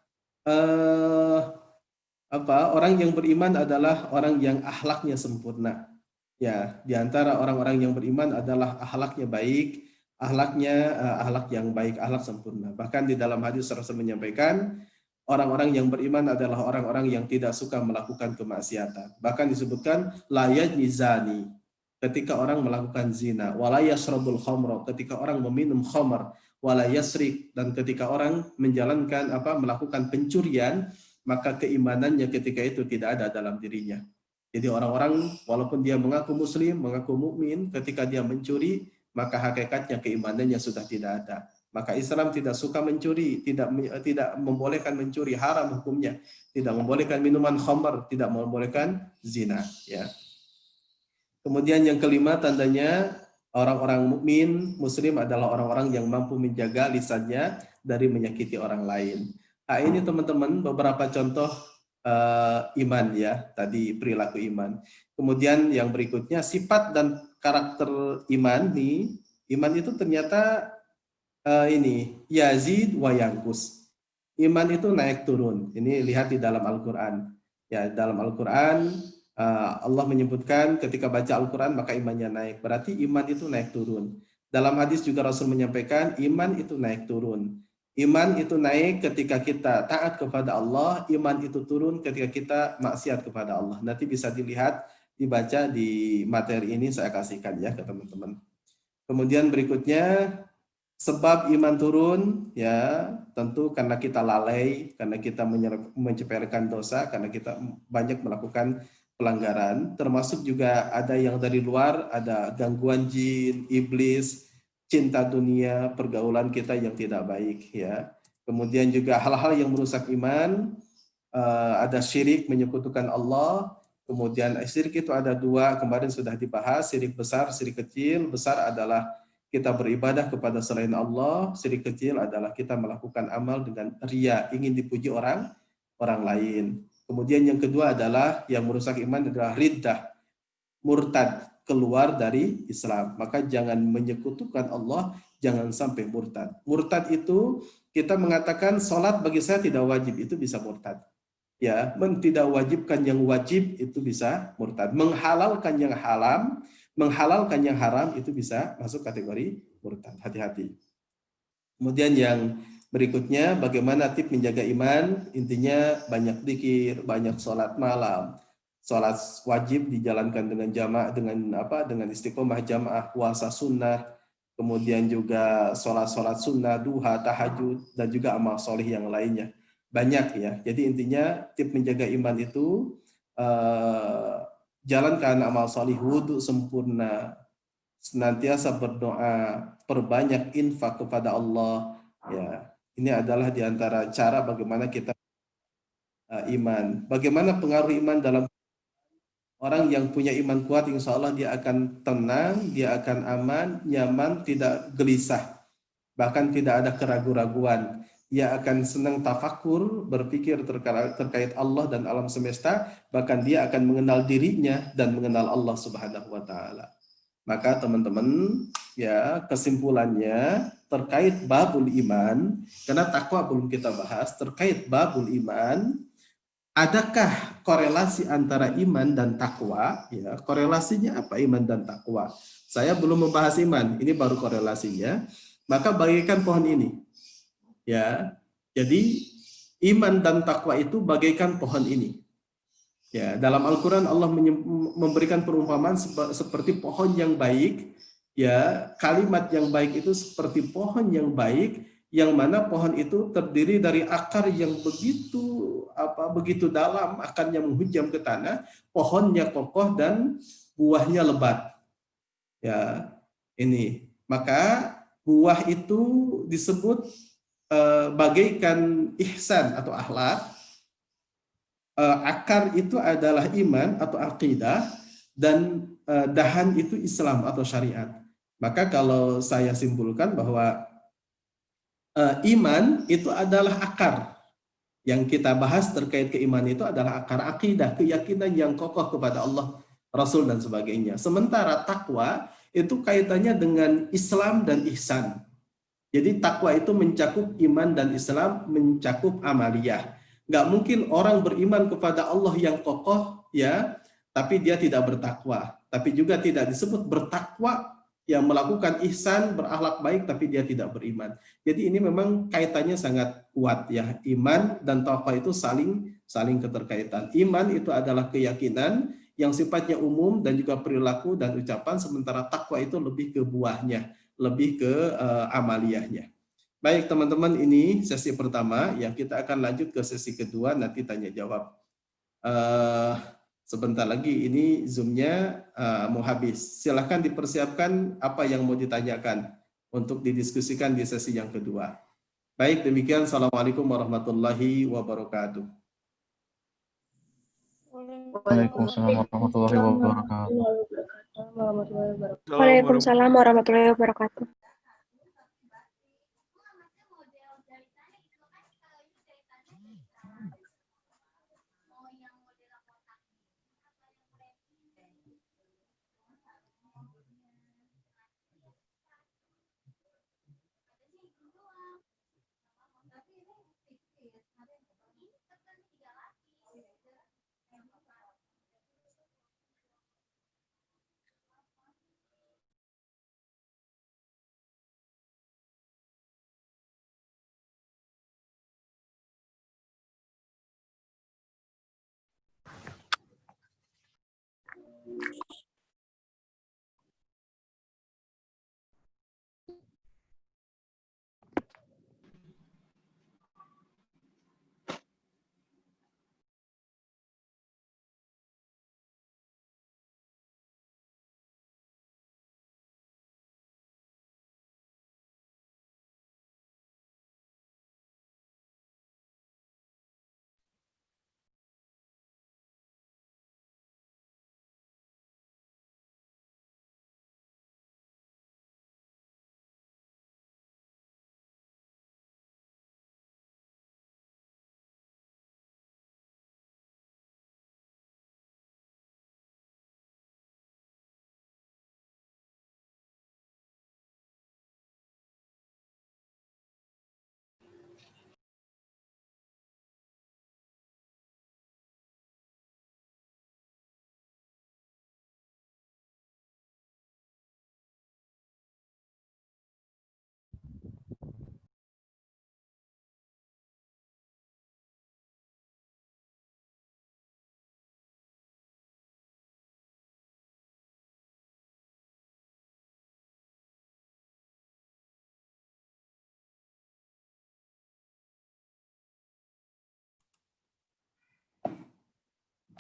Speaker 1: orang yang beriman adalah orang yang akhlaknya sempurna. Ya, di antara orang-orang yang beriman adalah akhlaknya baik, akhlak yang baik, akhlak sempurna. Bahkan di dalam hadis Rasul menyampaikan, orang-orang yang beriman adalah orang-orang yang tidak suka melakukan kemaksiatan. Bahkan disebutkan la yajnizani, ketika orang melakukan zina, wala yasrabul khamra, ketika orang meminum khamr, wala yasrik, dan ketika orang melakukan pencurian, maka keimanannya ketika itu tidak ada dalam dirinya. Jadi orang-orang walaupun dia mengaku muslim, mengaku mukmin, ketika dia mencuri, maka hakikatnya keimanannya sudah tidak ada. Maka Islam tidak suka mencuri, tidak membolehkan mencuri, haram hukumnya. Tidak membolehkan minuman khamr, tidak membolehkan zina, ya. Kemudian yang kelima, tandanya orang-orang mukmin muslim adalah orang-orang yang mampu menjaga lisannya dari menyakiti orang lain. Nah, ini teman-teman beberapa contoh iman, ya, tadi perilaku iman. Kemudian yang berikutnya sifat dan karakter iman nih. Iman itu ternyata yazid wa yanqus. Iman itu naik turun. Ini lihat di dalam Al-Qur'an. Ya, dalam Al-Qur'an Allah menyebutkan ketika baca Al-Qur'an maka imannya naik. Berarti iman itu naik turun. Dalam hadis juga Rasul menyampaikan iman itu naik turun. Iman itu naik ketika kita taat kepada Allah, iman itu turun ketika kita maksiat kepada Allah. Nanti bisa dilihat, dibaca di materi ini saya kasihkan ya ke teman-teman. Kemudian berikutnya, sebab iman turun, ya tentu karena kita lalai, karena kita mencepelkan dosa, karena kita banyak melakukan pelanggaran, termasuk juga ada yang dari luar, ada gangguan jin, iblis, cinta dunia, pergaulan kita yang tidak baik, ya. Kemudian juga hal-hal yang merusak iman, ada syirik, menyekutukan Allah. Kemudian syirik itu ada dua, kemarin sudah dibahas, syirik besar, syirik kecil. Besar adalah kita beribadah kepada selain Allah, syirik kecil adalah kita melakukan amal dengan riya, ingin dipuji orang lain. Kemudian yang kedua adalah yang merusak iman adalah riddah, murtad, keluar dari Islam. Maka jangan menyekutukan Allah, jangan sampai murtad. Murtad itu kita mengatakan sholat bagi saya tidak wajib, itu bisa murtad. Ya, tidak wajibkan yang wajib itu bisa murtad. Menghalalkan yang haram, menghalalkan yang haram itu bisa masuk kategori murtad. Hati-hati. Kemudian yang berikutnya, bagaimana tips menjaga iman? Intinya banyak zikir, banyak sholat malam. Sholat wajib dijalankan dengan jamaah, dengan istiqomah jamaah, puasa sunnah, kemudian juga sholat sunnah, duha, tahajud, dan juga amal soleh yang lainnya. Banyak ya. Jadi intinya tips menjaga iman itu jalankan amal soleh, wudhu sempurna, senantiasa berdoa, perbanyak infak kepada Allah. Ya, ini adalah diantara cara bagaimana kita iman. Bagaimana pengaruh iman dalam orang yang punya iman kuat, insya Allah dia akan tenang, dia akan aman, nyaman, tidak gelisah, bahkan tidak ada keraguan-raguan. Dia akan senang tafakur, berpikir terkait Allah dan alam semesta, bahkan dia akan mengenal dirinya dan mengenal Allah Subhanahu wa Ta'ala. Maka teman-teman, ya kesimpulannya terkait babul iman, karena takwa belum kita bahas, terkait babul iman. Adakah korelasi antara iman dan takwa? Ya, korelasinya apa iman dan takwa? Saya belum membahas iman, ini baru korelasinya. Maka bagaikan pohon ini. Ya, jadi iman dan takwa itu bagaikan pohon ini. Ya, dalam Al-Quran Allah memberikan perumpamaan seperti pohon yang baik ya, kalimat yang baik itu seperti pohon yang baik, yang mana pohon itu terdiri dari akar yang begitu dalam, akarnya menghujam ke tanah, pohonnya kokoh dan buahnya lebat. Ya, ini. Maka buah itu disebut bagaikan ihsan atau akhlak. Akar itu adalah iman atau akidah, dan dahan itu Islam atau syariat. Maka kalau saya simpulkan bahwa iman itu adalah akar. Yang kita bahas terkait keimanan itu adalah akar akidah, keyakinan yang kokoh kepada Allah, Rasul, dan sebagainya. Sementara takwa itu kaitannya dengan Islam dan ihsan. Jadi takwa itu mencakup iman dan Islam, mencakup amaliyah. Nggak mungkin orang beriman kepada Allah yang kokoh, ya, tapi dia tidak bertakwa. Tapi juga tidak disebut bertakwa yang melakukan ihsan, berakhlak baik, tapi dia tidak beriman. Jadi ini memang kaitannya sangat kuat, ya. Iman dan takwa itu saling keterkaitan. Iman itu adalah keyakinan yang sifatnya umum dan juga perilaku dan ucapan, sementara takwa itu lebih ke buahnya, lebih ke amaliyahnya. Baik teman-teman, ini sesi pertama, ya. Kita akan lanjut ke sesi kedua, nanti tanya jawab. Sebentar lagi ini Zoom-nya mau habis. Silahkan dipersiapkan apa yang mau ditanyakan untuk didiskusikan di sesi yang kedua. Baik, demikian. Assalamualaikum warahmatullahi wabarakatuh.
Speaker 3: Waalaikumsalam warahmatullahi wabarakatuh.
Speaker 4: Waalaikumsalam warahmatullahi wabarakatuh.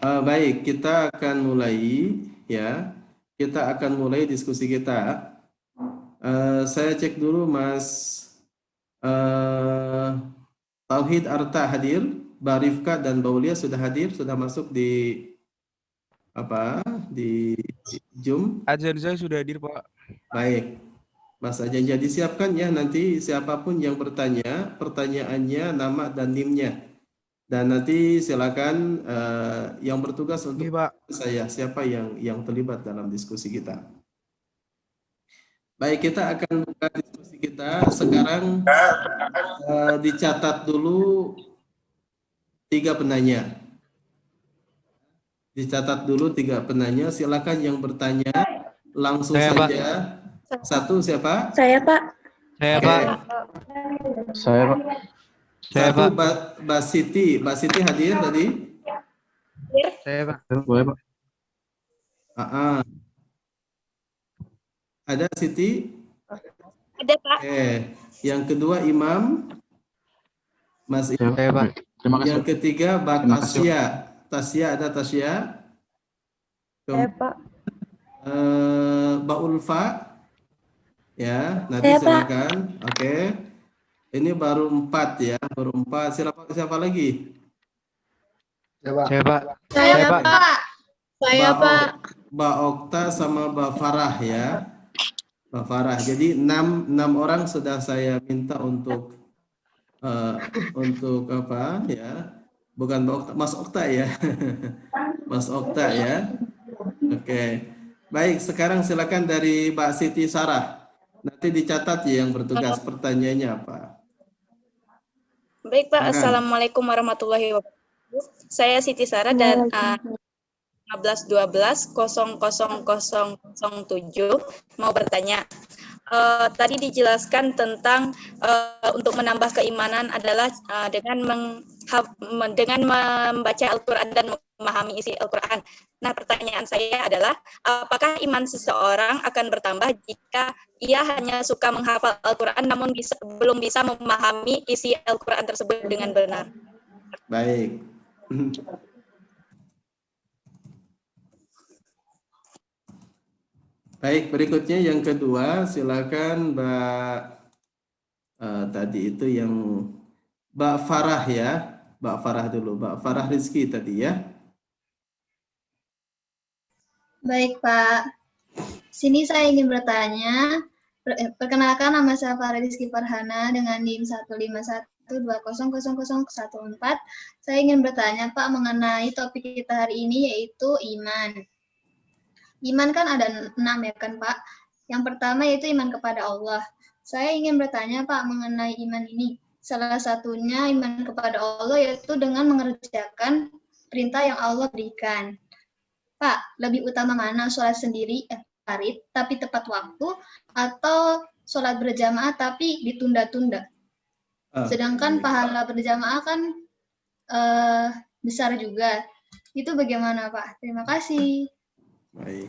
Speaker 1: Baik, kita akan mulai, ya. Kita akan mulai diskusi kita. Saya cek dulu Mas Tauhid Arta hadir, Mbak Rifka dan Mbak Ulia sudah hadir, sudah masuk di di Zoom.
Speaker 5: Azan saya sudah hadir, Pak.
Speaker 1: Baik, Mas Ajan, jadi siapkan ya, nanti siapapun yang bertanya, pertanyaannya, nama dan NIM-nya. Dan nanti silakan yang bertugas untuk
Speaker 5: Pak.
Speaker 1: saya, siapa yang terlibat dalam diskusi kita. Baik, kita akan buka diskusi kita. Sekarang dicatat dulu 3 penanya. Dicatat dulu 3 penanya. Silakan yang bertanya langsung
Speaker 5: Saya,
Speaker 1: saja. Pak. Satu siapa?
Speaker 4: Saya, Pak.
Speaker 5: Saya,
Speaker 1: Oke.
Speaker 5: Pak.
Speaker 3: Saya, Pak.
Speaker 5: Saya,
Speaker 1: Satu,
Speaker 5: Pak.
Speaker 1: Mbak Siti. Mbak Siti hadir tadi?
Speaker 5: Saya, Pak.
Speaker 3: Boleh, Pak.
Speaker 1: Ada Siti?
Speaker 4: Ada, Pak.
Speaker 1: Oke. Yang kedua Imam. Mas Imam.
Speaker 3: Saya, Pak. Terima kasih,
Speaker 1: Yang
Speaker 3: Pak.
Speaker 1: ketiga
Speaker 3: Terima kasih,
Speaker 1: Batasya. Tasya, ada Tasya?
Speaker 4: Pak.
Speaker 1: Mbak Ulfa. Ya, nanti
Speaker 4: Saya, Pak.
Speaker 1: silakan. Oke. Ini baru 4 ya, baru 4. Siapa lagi?
Speaker 5: Saya, Pak.
Speaker 4: Saya,
Speaker 5: Pak.
Speaker 4: Pak. Saya, Pak.
Speaker 1: Mbak Okta sama Mbak Farah ya. Mbak Farah. Jadi 6 orang sudah saya minta untuk apa ya? Bukan Mbak Okta, Mas Okta ya. Mas Okta ya. Oke. Baik, sekarang silakan dari Mbak Siti Sarah. Nanti dicatat ya yang bertugas pertanyaannya apa.
Speaker 6: Baik Pak,
Speaker 1: Silakan.
Speaker 6: Assalamualaikum warahmatullahi wabarakatuh. Saya Siti Sarah dan 15120007 mau bertanya. Tadi dijelaskan tentang untuk menambah keimanan adalah dengan membaca Al-Quran dan memahami isi Al-Quran. Nah, pertanyaan saya adalah, apakah iman seseorang akan bertambah jika ia hanya suka menghafal Al-Quran namun belum bisa memahami isi Al-Quran tersebut dengan benar?
Speaker 1: Baik. Baik, berikutnya yang kedua, silakan Mbak tadi itu yang Mbak Farah ya. Mbak Farah dulu, Mbak Farah Rizky tadi ya.
Speaker 7: Baik, Pak. Sini saya ingin bertanya. Perkenalkan, nama saya Farah Rizky Farhana dengan NIM 151200014. Saya ingin bertanya, Pak, mengenai topik kita hari ini, yaitu iman. Iman kan ada 6 ya kan, Pak? Yang pertama yaitu iman kepada Allah. Saya ingin bertanya, Pak, mengenai iman ini. Salah satunya iman kepada Allah yaitu dengan mengerjakan perintah yang Allah berikan. Pak, lebih utama mana sholat sendiri, farid, tapi tepat waktu, atau sholat berjamaah tapi ditunda-tunda? Sedangkan pahala berjamaah kan besar juga. Itu bagaimana, Pak? Terima kasih.
Speaker 1: Baik.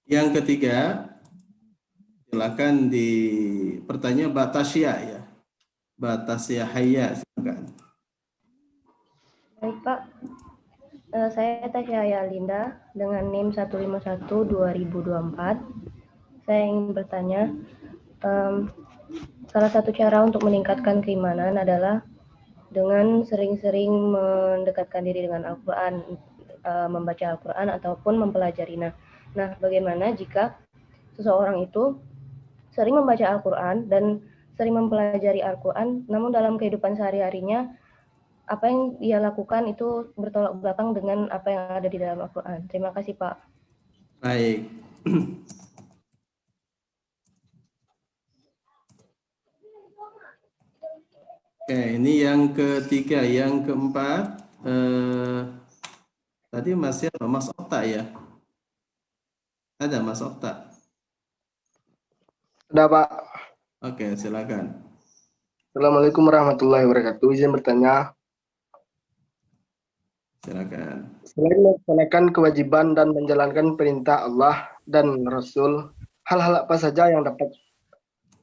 Speaker 1: Yang ketiga, silakan di pertanyaan Batasya ya. Batasya Hayya, silakan.
Speaker 8: Baik, Pak. Saya Tasya Linda dengan NIM 1512024. Saya ingin bertanya, salah satu cara untuk meningkatkan keimanan adalah dengan sering-sering mendekatkan diri dengan Al-Quran, membaca Al-Quran ataupun mempelajarinya. Nah, bagaimana jika seseorang itu sering membaca Al-Quran dan sering mempelajari Al-Quran, namun dalam kehidupan sehari-harinya apa yang dia lakukan itu bertolak belakang dengan apa yang ada di dalam Al-Quran. Terima kasih, Pak.
Speaker 1: Baik. Oke, ini yang ketiga. Yang keempat, tadi masih apa? Mas Okta ya? Ada Mas Okta?
Speaker 9: Ada, Pak.
Speaker 1: Oke, silakan.
Speaker 9: Assalamualaikum warahmatullahi wabarakatuh. Izin bertanya.
Speaker 1: Silakan.
Speaker 9: Selain melaksanakan kewajiban dan menjalankan perintah Allah dan Rasul, hal-hal apa saja yang dapat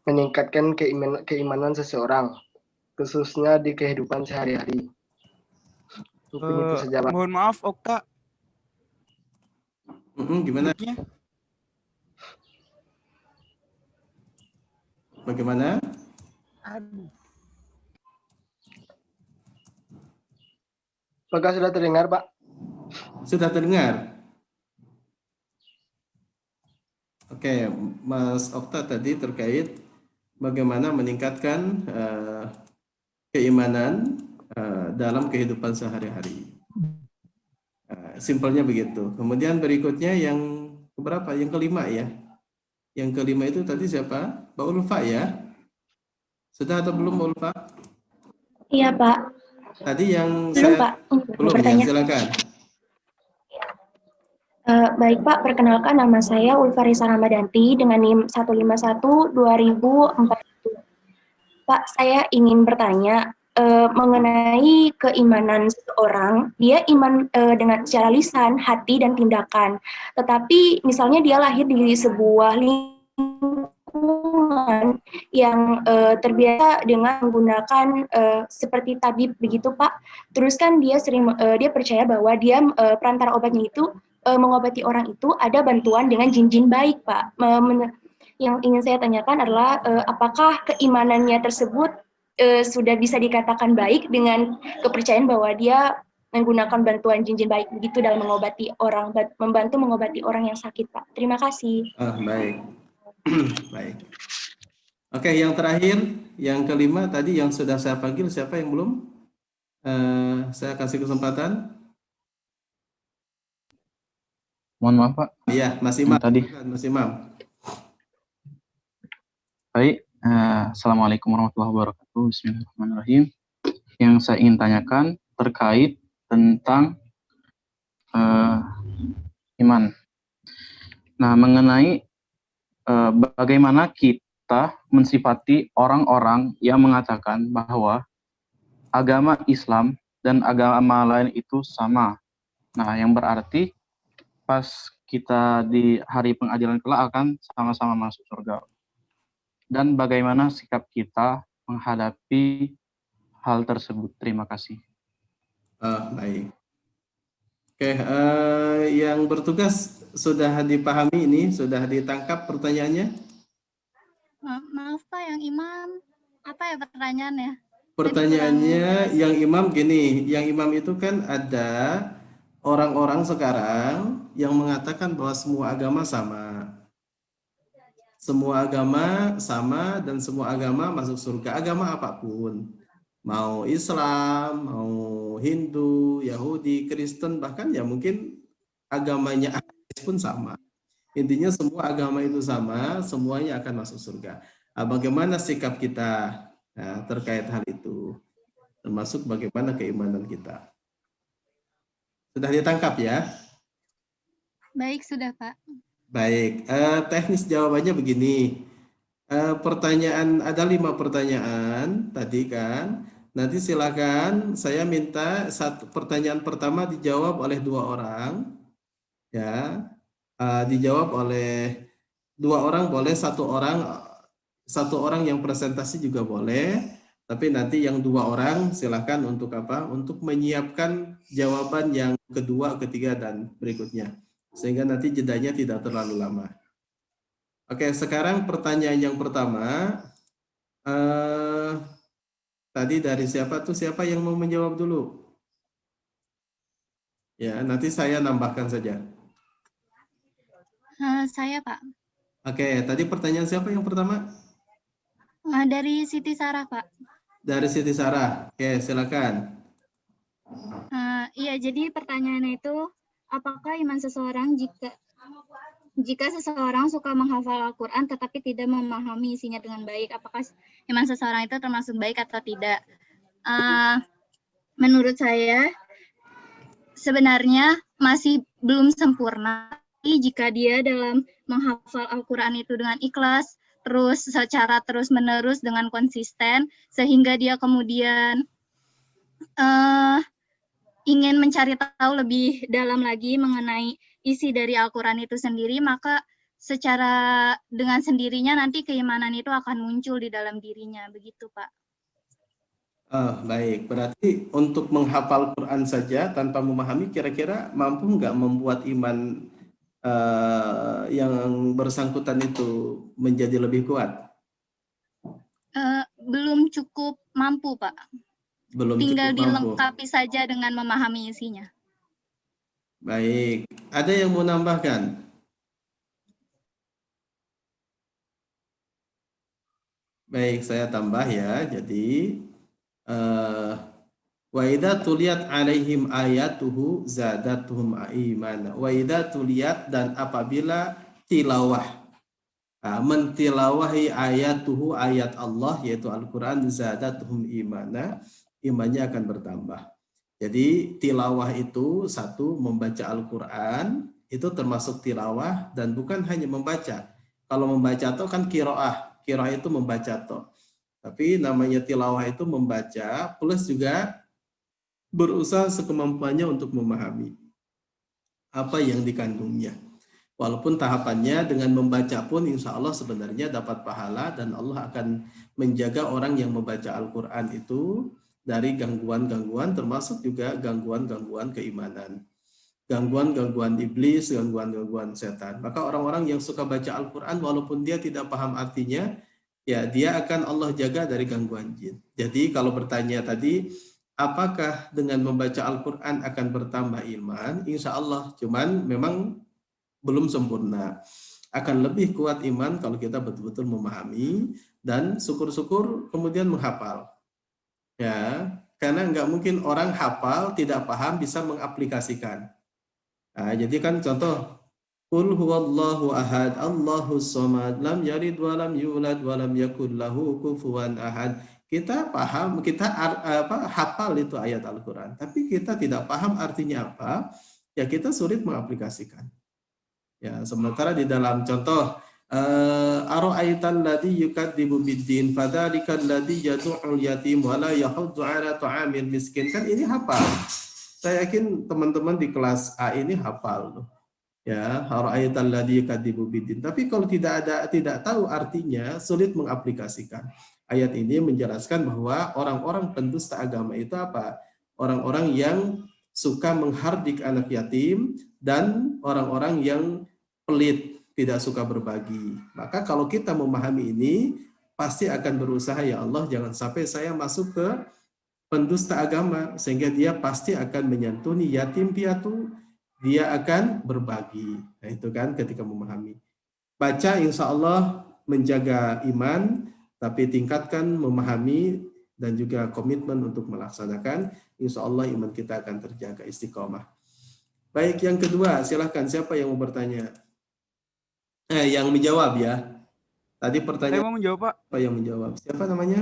Speaker 9: meningkatkan keimanan seseorang, khususnya di kehidupan sehari-hari? Mungkin itu saja, Pak.
Speaker 5: Mohon maaf, Okta.
Speaker 1: Gimana?
Speaker 5: Mic-nya.
Speaker 1: Bagaimana?
Speaker 5: Aduh.
Speaker 9: Apakah sudah terdengar, Pak?
Speaker 1: Sudah terdengar? Oke, Mas Okta tadi terkait bagaimana meningkatkan keimanan dalam kehidupan sehari-hari. Simpelnya begitu. Kemudian berikutnya yang keberapa? Yang kelima ya. Yang kelima itu tadi siapa? Mbak Ulfa ya? Sudah atau belum Mbak Ulfa?
Speaker 4: Iya, Pak.
Speaker 1: Tadi yang
Speaker 4: Belum,
Speaker 1: saya
Speaker 4: Pak.
Speaker 1: belum ya,
Speaker 4: Bertanya.
Speaker 1: silakan.
Speaker 4: Baik, Pak. Perkenalkan, nama saya Ulfarisa Ramadanti dengan NIM 1512040. Pak, saya ingin bertanya, mengenai keimanan seseorang, dia iman dengan secara lisan, hati, dan tindakan. Tetapi misalnya dia lahir di sebuah lingkungan yang terbiasa dengan menggunakan seperti tabib begitu Pak. Terus kan dia dia percaya bahwa dia perantara obatnya itu mengobati orang itu ada bantuan dengan jin-jin baik Pak. Yang ingin saya tanyakan adalah apakah keimanannya tersebut sudah bisa dikatakan baik dengan kepercayaan bahwa dia menggunakan bantuan jin-jin baik begitu dalam mengobati orang, membantu mengobati orang yang sakit Pak. Terima kasih.
Speaker 1: Baik. Baik. Oke, yang terakhir, yang kelima tadi yang sudah saya panggil, siapa yang belum? Saya kasih kesempatan.
Speaker 3: Mohon maaf Pak.
Speaker 1: Iya, Mas Imam.
Speaker 3: Tadi.
Speaker 1: Mas Imam.
Speaker 3: Baik. Assalamualaikum warahmatullahi wabarakatuh. Bismillahirrahmanirrahim. Yang saya ingin tanyakan terkait tentang iman. Nah, mengenai bagaimana kita mensifati orang-orang yang mengatakan bahwa agama Islam dan agama lain itu sama. Nah, yang berarti pas kita di hari pengadilan kelak akan sama-sama masuk surga. Dan bagaimana sikap kita menghadapi hal tersebut. Terima kasih.
Speaker 1: Baik. Oke, yang bertugas sudah dipahami ini, sudah ditangkap pertanyaannya?
Speaker 2: Maaf Pak, yang imam, apa ya pertanyaannya?
Speaker 1: Pertanyaannya yang imam gini, yang imam itu kan ada orang-orang sekarang yang mengatakan bahwa semua agama sama. Semua agama sama dan semua agama masuk surga, agama apapun. Mau Islam, mau Hindu, Yahudi, Kristen, bahkan ya mungkin agamanya ateis pun sama. Intinya semua agama itu sama, semuanya akan masuk surga. Bagaimana sikap kita terkait hal itu? Termasuk bagaimana keimanan kita. Sudah ditangkap ya?
Speaker 2: Baik, sudah Pak.
Speaker 1: Baik, teknis jawabannya begini. Pertanyaan, ada 5 pertanyaan tadi kan. Nanti silakan saya minta pertanyaan pertama dijawab oleh 2 orang. Ya, dijawab oleh 2 orang boleh, 1 orang yang presentasi juga boleh. Tapi nanti yang 2 orang silakan untuk apa? Untuk menyiapkan jawaban yang kedua, ketiga, dan berikutnya. Sehingga nanti jedanya tidak terlalu lama. Oke, sekarang pertanyaan yang pertama. Tadi dari siapa tuh? Siapa yang mau menjawab dulu? Ya, nanti saya nambahkan saja.
Speaker 2: Saya Pak.
Speaker 1: Oke, tadi pertanyaan siapa yang pertama?
Speaker 2: Dari Siti Sarah Pak.
Speaker 1: Dari Siti Sarah. Oke, silakan.
Speaker 2: Iya, jadi pertanyaannya itu, apakah iman seseorang jika seseorang suka menghafal Al-Quran tetapi tidak memahami isinya dengan baik, apakah iman seseorang itu termasuk baik atau tidak? Menurut saya, sebenarnya masih belum sempurna jika dia dalam menghafal Al-Quran itu dengan ikhlas, terus secara terus-menerus dengan konsisten, sehingga dia kemudian ingin mencari tahu lebih dalam lagi mengenai isi dari Al-Quran itu sendiri, maka secara dengan sendirinya nanti keimanan itu akan muncul di dalam dirinya, begitu Pak.
Speaker 1: Baik, berarti untuk menghafal Quran saja tanpa memahami, kira-kira mampu nggak membuat iman yang bersangkutan itu menjadi lebih kuat?
Speaker 2: Belum cukup mampu Pak.
Speaker 1: Belum
Speaker 2: tinggal
Speaker 1: cukup mampu.
Speaker 2: Dilengkapi saja dengan memahami isinya.
Speaker 1: Baik, ada yang mau nambahkan? Baik, saya tambah ya. Jadi wa idza tuliyat alaihim ayatuhu zadatuhum imana. Wa idza tuliyat, dan apabila tilawah, mentilawahi ayatuhu, ayat Allah yaitu Al-Quran, zadatuhum imana, imannya akan bertambah. Jadi tilawah itu satu, membaca Al-Quran itu termasuk tilawah, dan bukan hanya membaca. Kalau membaca itu kan kiroah itu membaca toh. Tapi namanya tilawah itu membaca plus juga berusaha sekemampuannya untuk memahami apa yang dikandungnya. Walaupun tahapannya dengan membaca pun insya Allah sebenarnya dapat pahala dan Allah akan menjaga orang yang membaca Al-Quran itu dari gangguan-gangguan termasuk juga gangguan-gangguan keimanan. Gangguan-gangguan iblis, gangguan-gangguan setan. Maka orang-orang yang suka baca Al-Quran walaupun dia tidak paham artinya, ya dia akan Allah jaga dari gangguan jin. Jadi kalau bertanya tadi, apakah dengan membaca Al-Quran akan bertambah iman? Insya Allah, cuman memang belum sempurna. Akan lebih kuat iman kalau kita betul-betul memahami dan syukur-syukur kemudian menghafal. Ya, karena nggak mungkin orang hafal tidak paham bisa mengaplikasikan. Nah, jadi kan contoh, Qul huwallahu ahad, Allahus samad, lam yalid wa lam yulad wa lam yakul lahu kufuwan ahad. Kita paham, kita hafal itu ayat Al-Quran, tapi kita tidak paham artinya apa, ya kita sulit mengaplikasikan. Ya, sementara di dalam contoh ara'aital ladzi yukadzibu biddin fadzalikal ladzi yad'ul yatim wa la yahuddu 'ala ta'amil miskin. Kan ini hafal. Saya yakin teman-teman di kelas A ini hafal loh. Ya, ara'aital ladzi yukadzibu biddin. Tapi kalau tidak tahu artinya, sulit mengaplikasikan. Ayat ini menjelaskan bahwa orang-orang pendusta agama itu apa? Orang-orang yang suka menghardik anak yatim dan orang-orang yang pelit, tidak suka berbagi. Maka kalau kita memahami ini, pasti akan berusaha, ya Allah jangan sampai saya masuk ke pendusta agama, sehingga dia pasti akan menyantuni yatim piatu, dia akan berbagi. Nah itu kan ketika memahami. Baca insya Allah menjaga iman, tapi tingkatkan memahami dan juga komitmen untuk melaksanakan, insya Allah iman kita akan terjaga istiqomah. Baik, yang kedua, silahkan siapa yang mau bertanya? Yang menjawab ya. Tadi pertanyaan.
Speaker 10: Saya mau menjawab, Pak.
Speaker 1: Apa yang menjawab? Siapa namanya?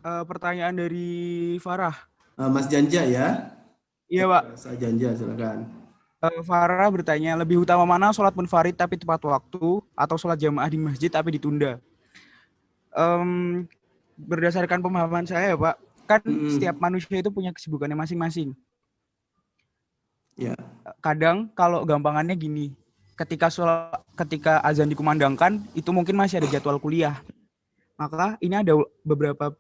Speaker 10: Pertanyaan dari Farah.
Speaker 1: Mas Janja ya?
Speaker 10: Iya, Pak.
Speaker 1: Mas Janja, silakan.
Speaker 10: Farah bertanya, lebih utama mana sholat munfarid tapi tepat waktu atau sholat jamaah di masjid tapi ditunda? Berdasarkan pemahaman saya, Pak, kan setiap manusia itu punya kesibukannya masing-masing.
Speaker 1: Ya.
Speaker 10: Kadang kalau gampangannya gini, ketika azan dikumandangkan itu mungkin masih ada jadwal kuliah. Maka ini ada beberapa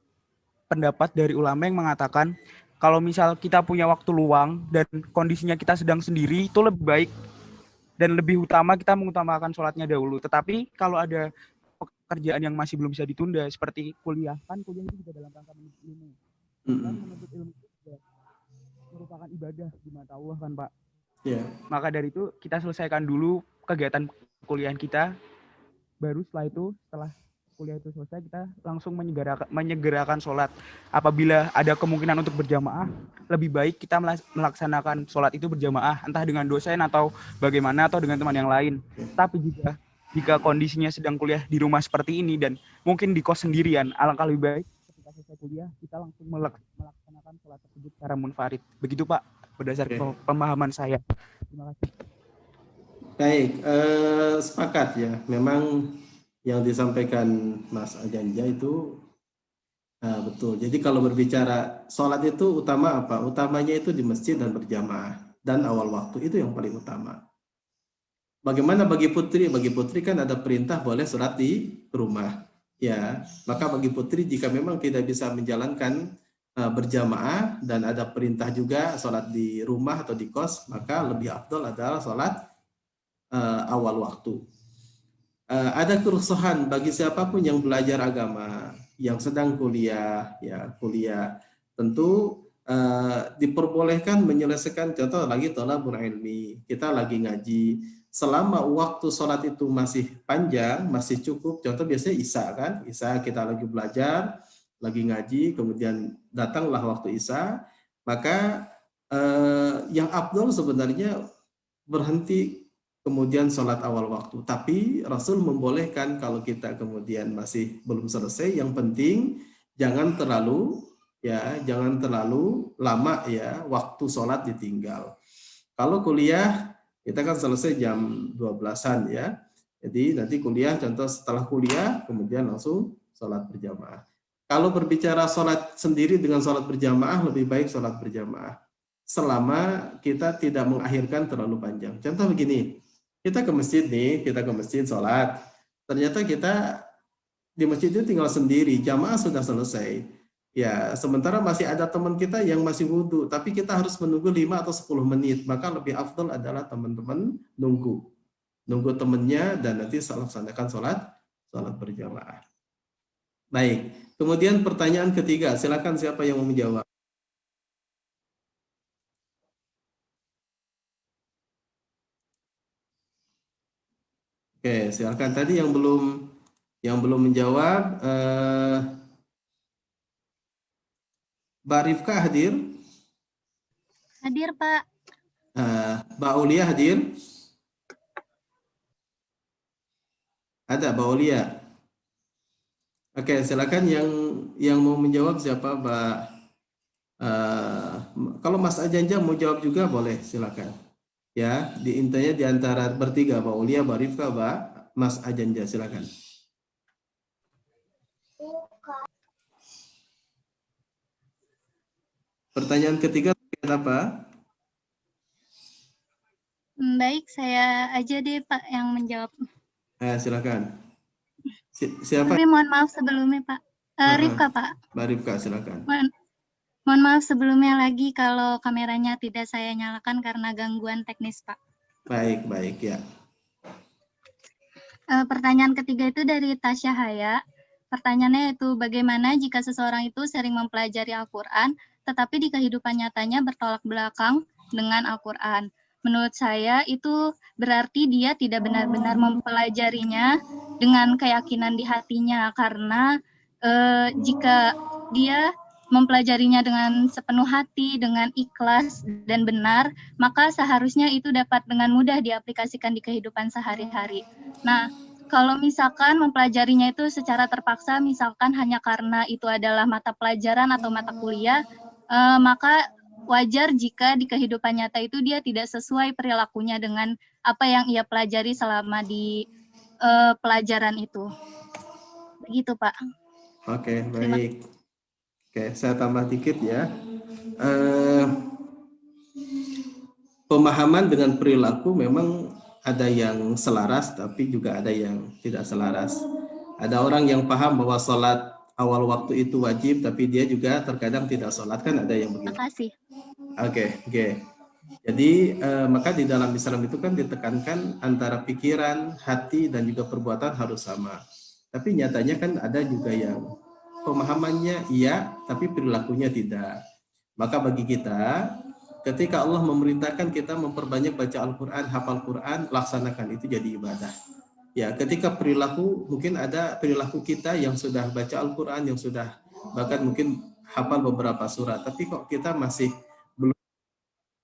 Speaker 10: pendapat dari ulama yang mengatakan kalau misal kita punya waktu luang dan kondisinya kita sedang sendiri, itu lebih baik dan lebih utama kita mengutamakan sholatnya dahulu. Tetapi kalau ada pekerjaan yang masih belum bisa ditunda seperti kuliah, kan kuliah itu juga dalam rangka menuntut ilmu. Dan menuntut ilmu itu juga merupakan ibadah di mata Allah kan, Pak.
Speaker 1: Yeah.
Speaker 10: Maka dari itu kita selesaikan dulu kegiatan kuliah kita, baru setelah kuliah itu selesai kita langsung menyegerakan sholat. Apabila ada kemungkinan untuk berjamaah, lebih baik kita melaksanakan sholat itu berjamaah, entah dengan dosen atau bagaimana atau dengan teman yang lain. Tapi jika kondisinya sedang kuliah di rumah seperti ini dan mungkin di kos sendirian, alangkah lebih baik ketika selesai kuliah kita langsung melaksanakan sholat tersebut secara munfarid. Begitu, Pak, berdasarkan pemahaman saya. Terima kasih.
Speaker 1: Baik, sepakat ya. Memang yang disampaikan Mas Janja itu betul. Jadi kalau berbicara sholat itu utama apa? Utamanya itu di masjid dan berjamaah dan awal waktu itu yang paling utama. Bagaimana bagi putri? Bagi putri kan ada perintah boleh sholat di rumah. Ya, maka bagi putri jika memang tidak bisa menjalankan berjamaah dan ada perintah juga sholat di rumah atau di kos, maka lebih afdal adalah sholat awal waktu. Ada kerusuhan bagi siapapun yang belajar agama, yang sedang kuliah, ya kuliah, tentu diperbolehkan menyelesaikan, contoh lagi thalabul ilmi, kita lagi ngaji, selama waktu sholat itu masih panjang, masih cukup, contoh biasanya Isya kan, Isya kita lagi belajar, lagi ngaji, kemudian datanglah waktu Isya, maka yang afdal sebenarnya berhenti kemudian sholat awal waktu. Tapi Rasul membolehkan kalau kita kemudian masih belum selesai, yang penting jangan terlalu lama ya waktu sholat ditinggal. Kalau kuliah kita kan selesai jam 12-an ya. Jadi nanti kuliah, contoh setelah kuliah kemudian langsung sholat berjamaah. Kalau berbicara sholat sendiri dengan sholat berjamaah, lebih baik sholat berjamaah. Selama kita tidak mengakhirkan terlalu panjang. Contoh begini, kita ke masjid nih, kita ke masjid sholat. Ternyata kita di masjid itu tinggal sendiri, jamaah sudah selesai. Ya, sementara masih ada teman kita yang masih wudhu, tapi kita harus menunggu 5 atau 10 menit. Maka lebih afdal adalah teman-teman nunggu temannya dan nanti laksanakan sholat berjamaah. Baik, kemudian pertanyaan ketiga, silakan siapa yang mau menjawab? Oke, silakan. Tadi yang belum menjawab, Mbak Rifka hadir?
Speaker 2: Hadir, Pak.
Speaker 1: Mbak Aulia hadir? Ada Mbak Aulia. Oke, silakan yang mau menjawab siapa, Mbak? Kalau Mas Ajanja mau jawab juga boleh, silakan. Ya, intinya di antara bertiga, Mbak Aulia, Mbak Rifka, Mbak Mas Ajanja, silakan. Pertanyaan ketiga apa?
Speaker 2: Baik, saya aja deh Pak yang menjawab.
Speaker 1: Silakan. Siapa?
Speaker 2: Tapi mohon maaf sebelumnya Pak. Rifka Pak.
Speaker 1: Mbak Rifka, silakan.
Speaker 2: Mohon maaf sebelumnya lagi kalau kameranya tidak saya nyalakan karena gangguan teknis Pak.
Speaker 1: Baik ya.
Speaker 2: Pertanyaan ketiga itu dari Tasya Haya. Pertanyaannya itu bagaimana jika seseorang itu sering mempelajari Al-Quran tetapi di kehidupan nyatanya bertolak belakang dengan Al-Quran. Menurut saya itu berarti dia tidak benar-benar mempelajarinya dengan keyakinan di hatinya karena jika dia mempelajarinya dengan sepenuh hati, dengan ikhlas dan benar, maka seharusnya itu dapat dengan mudah diaplikasikan di kehidupan sehari-hari. Nah, kalau misalkan mempelajarinya itu secara terpaksa, misalkan hanya karena itu adalah mata pelajaran atau mata kuliah, maka wajar jika di kehidupan nyata itu dia tidak sesuai perilakunya dengan apa yang ia pelajari selama di pelajaran itu. Begitu, Pak.
Speaker 1: Oke, baik. Oke, saya tambah dikit ya. Pemahaman dengan perilaku memang ada yang selaras, tapi juga ada yang tidak selaras. Ada orang yang paham bahwa sholat awal waktu itu wajib, tapi dia juga terkadang tidak sholat, kan ada yang begitu.
Speaker 2: Terima kasih.
Speaker 1: Oke. Jadi maka di dalam Islam itu kan ditekankan antara pikiran, hati, dan juga perbuatan harus sama. Tapi nyatanya kan ada juga yang pemahamannya iya, tapi perilakunya tidak. Maka bagi kita, ketika Allah memerintahkan kita memperbanyak baca Al-Quran, hafal Quran, laksanakan itu jadi ibadah. Ya, ketika perilaku, mungkin ada perilaku kita yang sudah baca Al-Quran, yang sudah bahkan mungkin hafal beberapa surat, tapi kok kita masih belum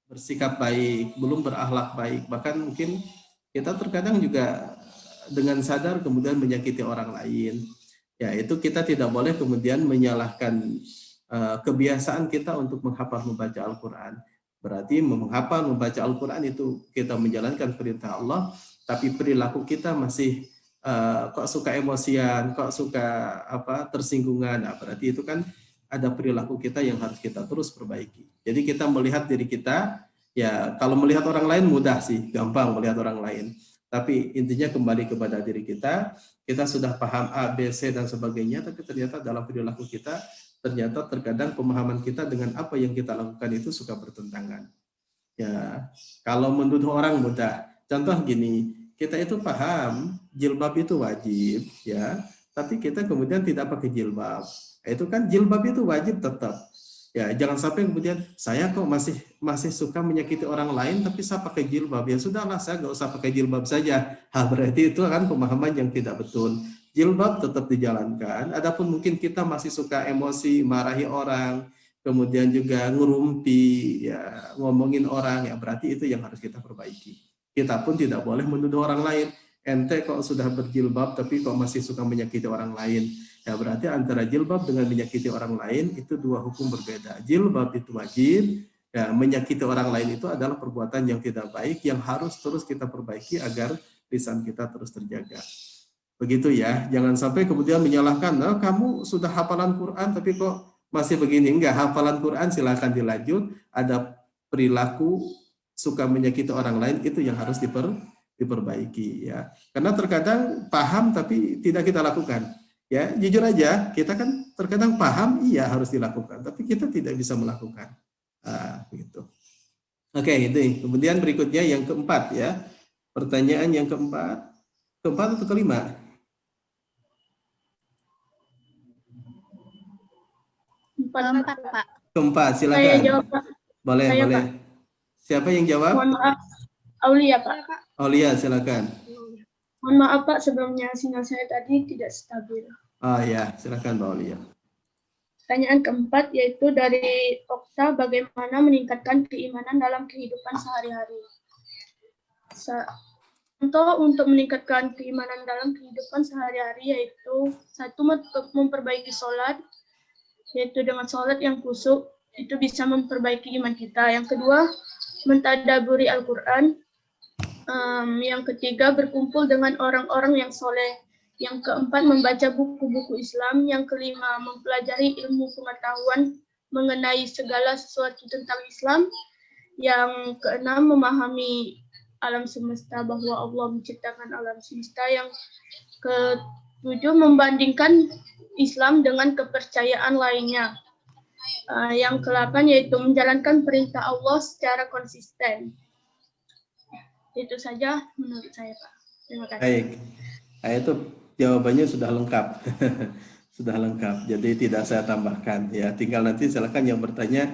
Speaker 1: bersikap baik, belum berakhlak baik, bahkan mungkin kita terkadang juga dengan sadar kemudian menyakiti orang lain. Ya, itu kita tidak boleh kemudian menyalahkan kebiasaan kita untuk menghafal membaca Al-Quran. Berarti menghafal membaca Al-Quran itu kita menjalankan perintah Allah, tapi perilaku kita masih kok suka emosian, kok suka tersinggungan. Nah, berarti itu kan ada perilaku kita yang harus kita terus perbaiki. Jadi kita melihat diri kita, ya kalau melihat orang lain mudah sih, gampang melihat orang lain. Tapi intinya kembali kepada diri kita sudah paham A, B, C, dan sebagainya, tapi ternyata dalam perilaku kita, ternyata terkadang pemahaman kita dengan apa yang kita lakukan itu suka bertentangan. Ya, kalau menuduh orang mudah. Contoh gini, kita itu paham jilbab itu wajib, ya, tapi kita kemudian tidak pakai jilbab. Itu kan jilbab itu wajib tetap. Ya, jangan sampai kemudian saya kok masih suka menyakiti orang lain tapi saya pakai jilbab. Ya sudahlah, saya nggak usah pakai jilbab saja. Berarti itu kan pemahaman yang tidak betul. Jilbab tetap dijalankan. Adapun mungkin kita masih suka emosi, marahi orang, kemudian juga ngerumpi, ya ngomongin orang, ya berarti itu yang harus kita perbaiki. Kita pun tidak boleh menuduh orang lain. Ente kok sudah berjilbab tapi kok masih suka menyakiti orang lain. Ya berarti antara jilbab dengan menyakiti orang lain itu dua hukum berbeda. Jilbab itu wajib, ya menyakiti orang lain itu adalah perbuatan yang tidak baik yang harus terus kita perbaiki agar lisan kita terus terjaga. Begitu ya, jangan sampai kemudian menyalahkan, oh, kamu sudah hafalan Quran tapi kok masih begini. Enggak, hafalan Quran silahkan dilanjut, ada perilaku suka menyakiti orang lain, itu yang harus diperbaiki ya. Karena terkadang paham tapi tidak kita lakukan. Ya, jujur aja, kita kan terkadang paham, iya harus dilakukan, tapi kita tidak bisa melakukan. Gitu. Oke, itu. Kemudian berikutnya yang keempat ya. Pertanyaan yang keempat atau kelima?
Speaker 2: Keempat, Pak.
Speaker 1: Keempat, silakan.
Speaker 11: Saya jawab, Pak.
Speaker 1: Boleh,
Speaker 11: Saya,
Speaker 1: boleh.
Speaker 11: Pak.
Speaker 1: Siapa yang jawab?
Speaker 11: Mohon maaf, Aulia, Pak.
Speaker 1: Aulia, silakan.
Speaker 11: Mohon maaf, Pak, sebelumnya sinyal saya tadi tidak stabil.
Speaker 1: Oh ya, silakan Mbak Aulia.
Speaker 11: Pertanyaan keempat yaitu dari Okta, bagaimana meningkatkan keimanan dalam kehidupan sehari-hari. Contoh untuk meningkatkan keimanan dalam kehidupan sehari-hari yaitu satu, memperbaiki sholat, yaitu dengan sholat yang khusyuk, itu bisa memperbaiki iman kita. Yang kedua, mentadaburi Al-Quran. Yang ketiga, berkumpul dengan orang-orang yang soleh. Yang keempat, membaca buku-buku Islam. Yang kelima, mempelajari ilmu pengetahuan mengenai segala sesuatu tentang Islam. Yang keenam, memahami alam semesta, bahwa Allah menciptakan alam semesta. Yang ketujuh, membandingkan Islam dengan kepercayaan lainnya. Yang ke-8 yaitu menjalankan perintah Allah secara konsisten. Itu saja menurut saya, Pak. Terima kasih.
Speaker 1: Baik. Nah, itu jawabannya sudah lengkap. Sudah lengkap. Jadi tidak saya tambahkan ya. Tinggal nanti silakan yang bertanya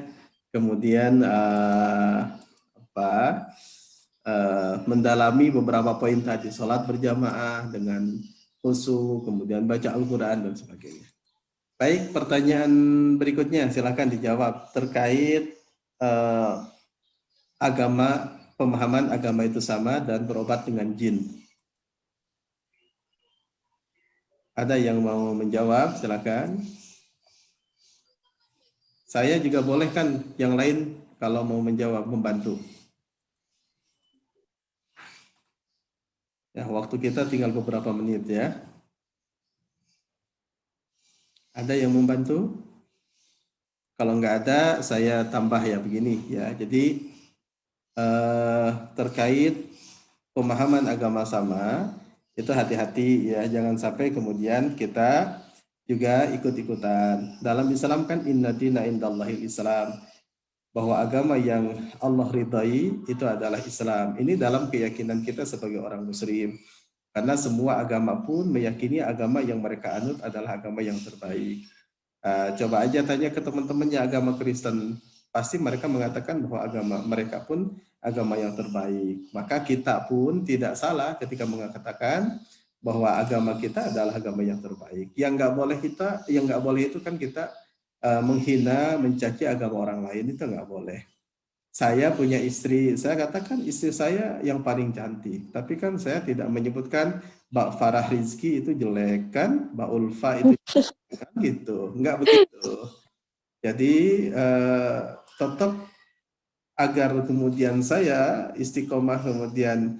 Speaker 1: kemudian mendalami beberapa poin tadi, sholat berjamaah dengan khusyuk, kemudian baca Al-Quran dan sebagainya. Baik, pertanyaan berikutnya silakan dijawab terkait agama, pemahaman agama itu sama dan berobat dengan jin. Ada yang mau menjawab? Silakan. Saya juga boleh kan yang lain kalau mau menjawab, membantu. Ya, waktu kita tinggal beberapa menit ya. Ada yang membantu? Kalau nggak ada, saya tambah ya begini ya. Jadi terkait pemahaman agama sama, itu hati-hati ya, jangan sampai kemudian kita juga ikut-ikutan. Dalam Islam kan inna dina indallahil Islam, bahwa agama yang Allah ridai itu adalah Islam. Ini dalam keyakinan kita sebagai orang muslim. Karena semua agama pun meyakini agama yang mereka anut adalah agama yang terbaik. Coba aja tanya ke teman-temannya agama Kristen, pasti mereka mengatakan bahwa agama mereka pun agama yang terbaik. Maka kita pun tidak salah ketika mengatakan bahwa agama kita adalah agama yang terbaik. Yang nggak boleh itu kan kita menghina, mencaci agama orang lain, itu nggak boleh. Saya punya istri, saya katakan istri saya yang paling cantik, tapi kan saya tidak menyebutkan Mbak Farah Rizki itu jelek kan, Mbak Ulfa itu kan gitu, nggak begitu. Jadi tetap agar kemudian saya istiqomah kemudian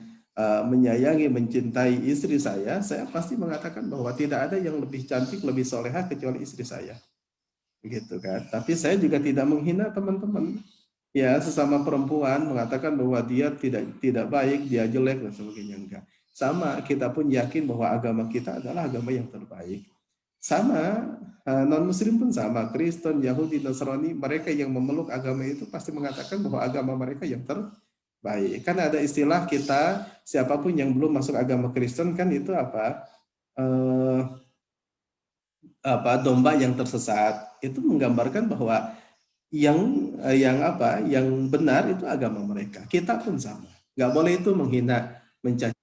Speaker 1: menyayangi, mencintai istri saya pasti mengatakan bahwa tidak ada yang lebih cantik, lebih solehah kecuali istri saya. Begitu kan. Tapi saya juga tidak menghina teman-teman. Ya, sesama perempuan mengatakan bahwa dia tidak baik, dia jelek dan sebagainya, enggak. Sama, kita pun yakin bahwa agama kita adalah agama yang terbaik. Sama, non-muslim pun sama, Kristen, Yahudi, Nasrani, mereka yang memeluk agama itu pasti mengatakan bahwa agama mereka yang terbaik. Kan ada istilah kita, siapapun yang belum masuk agama Kristen kan itu domba yang tersesat. Itu menggambarkan bahwa yang benar itu agama mereka. Kita pun sama. Nggak boleh itu menghina, mencaci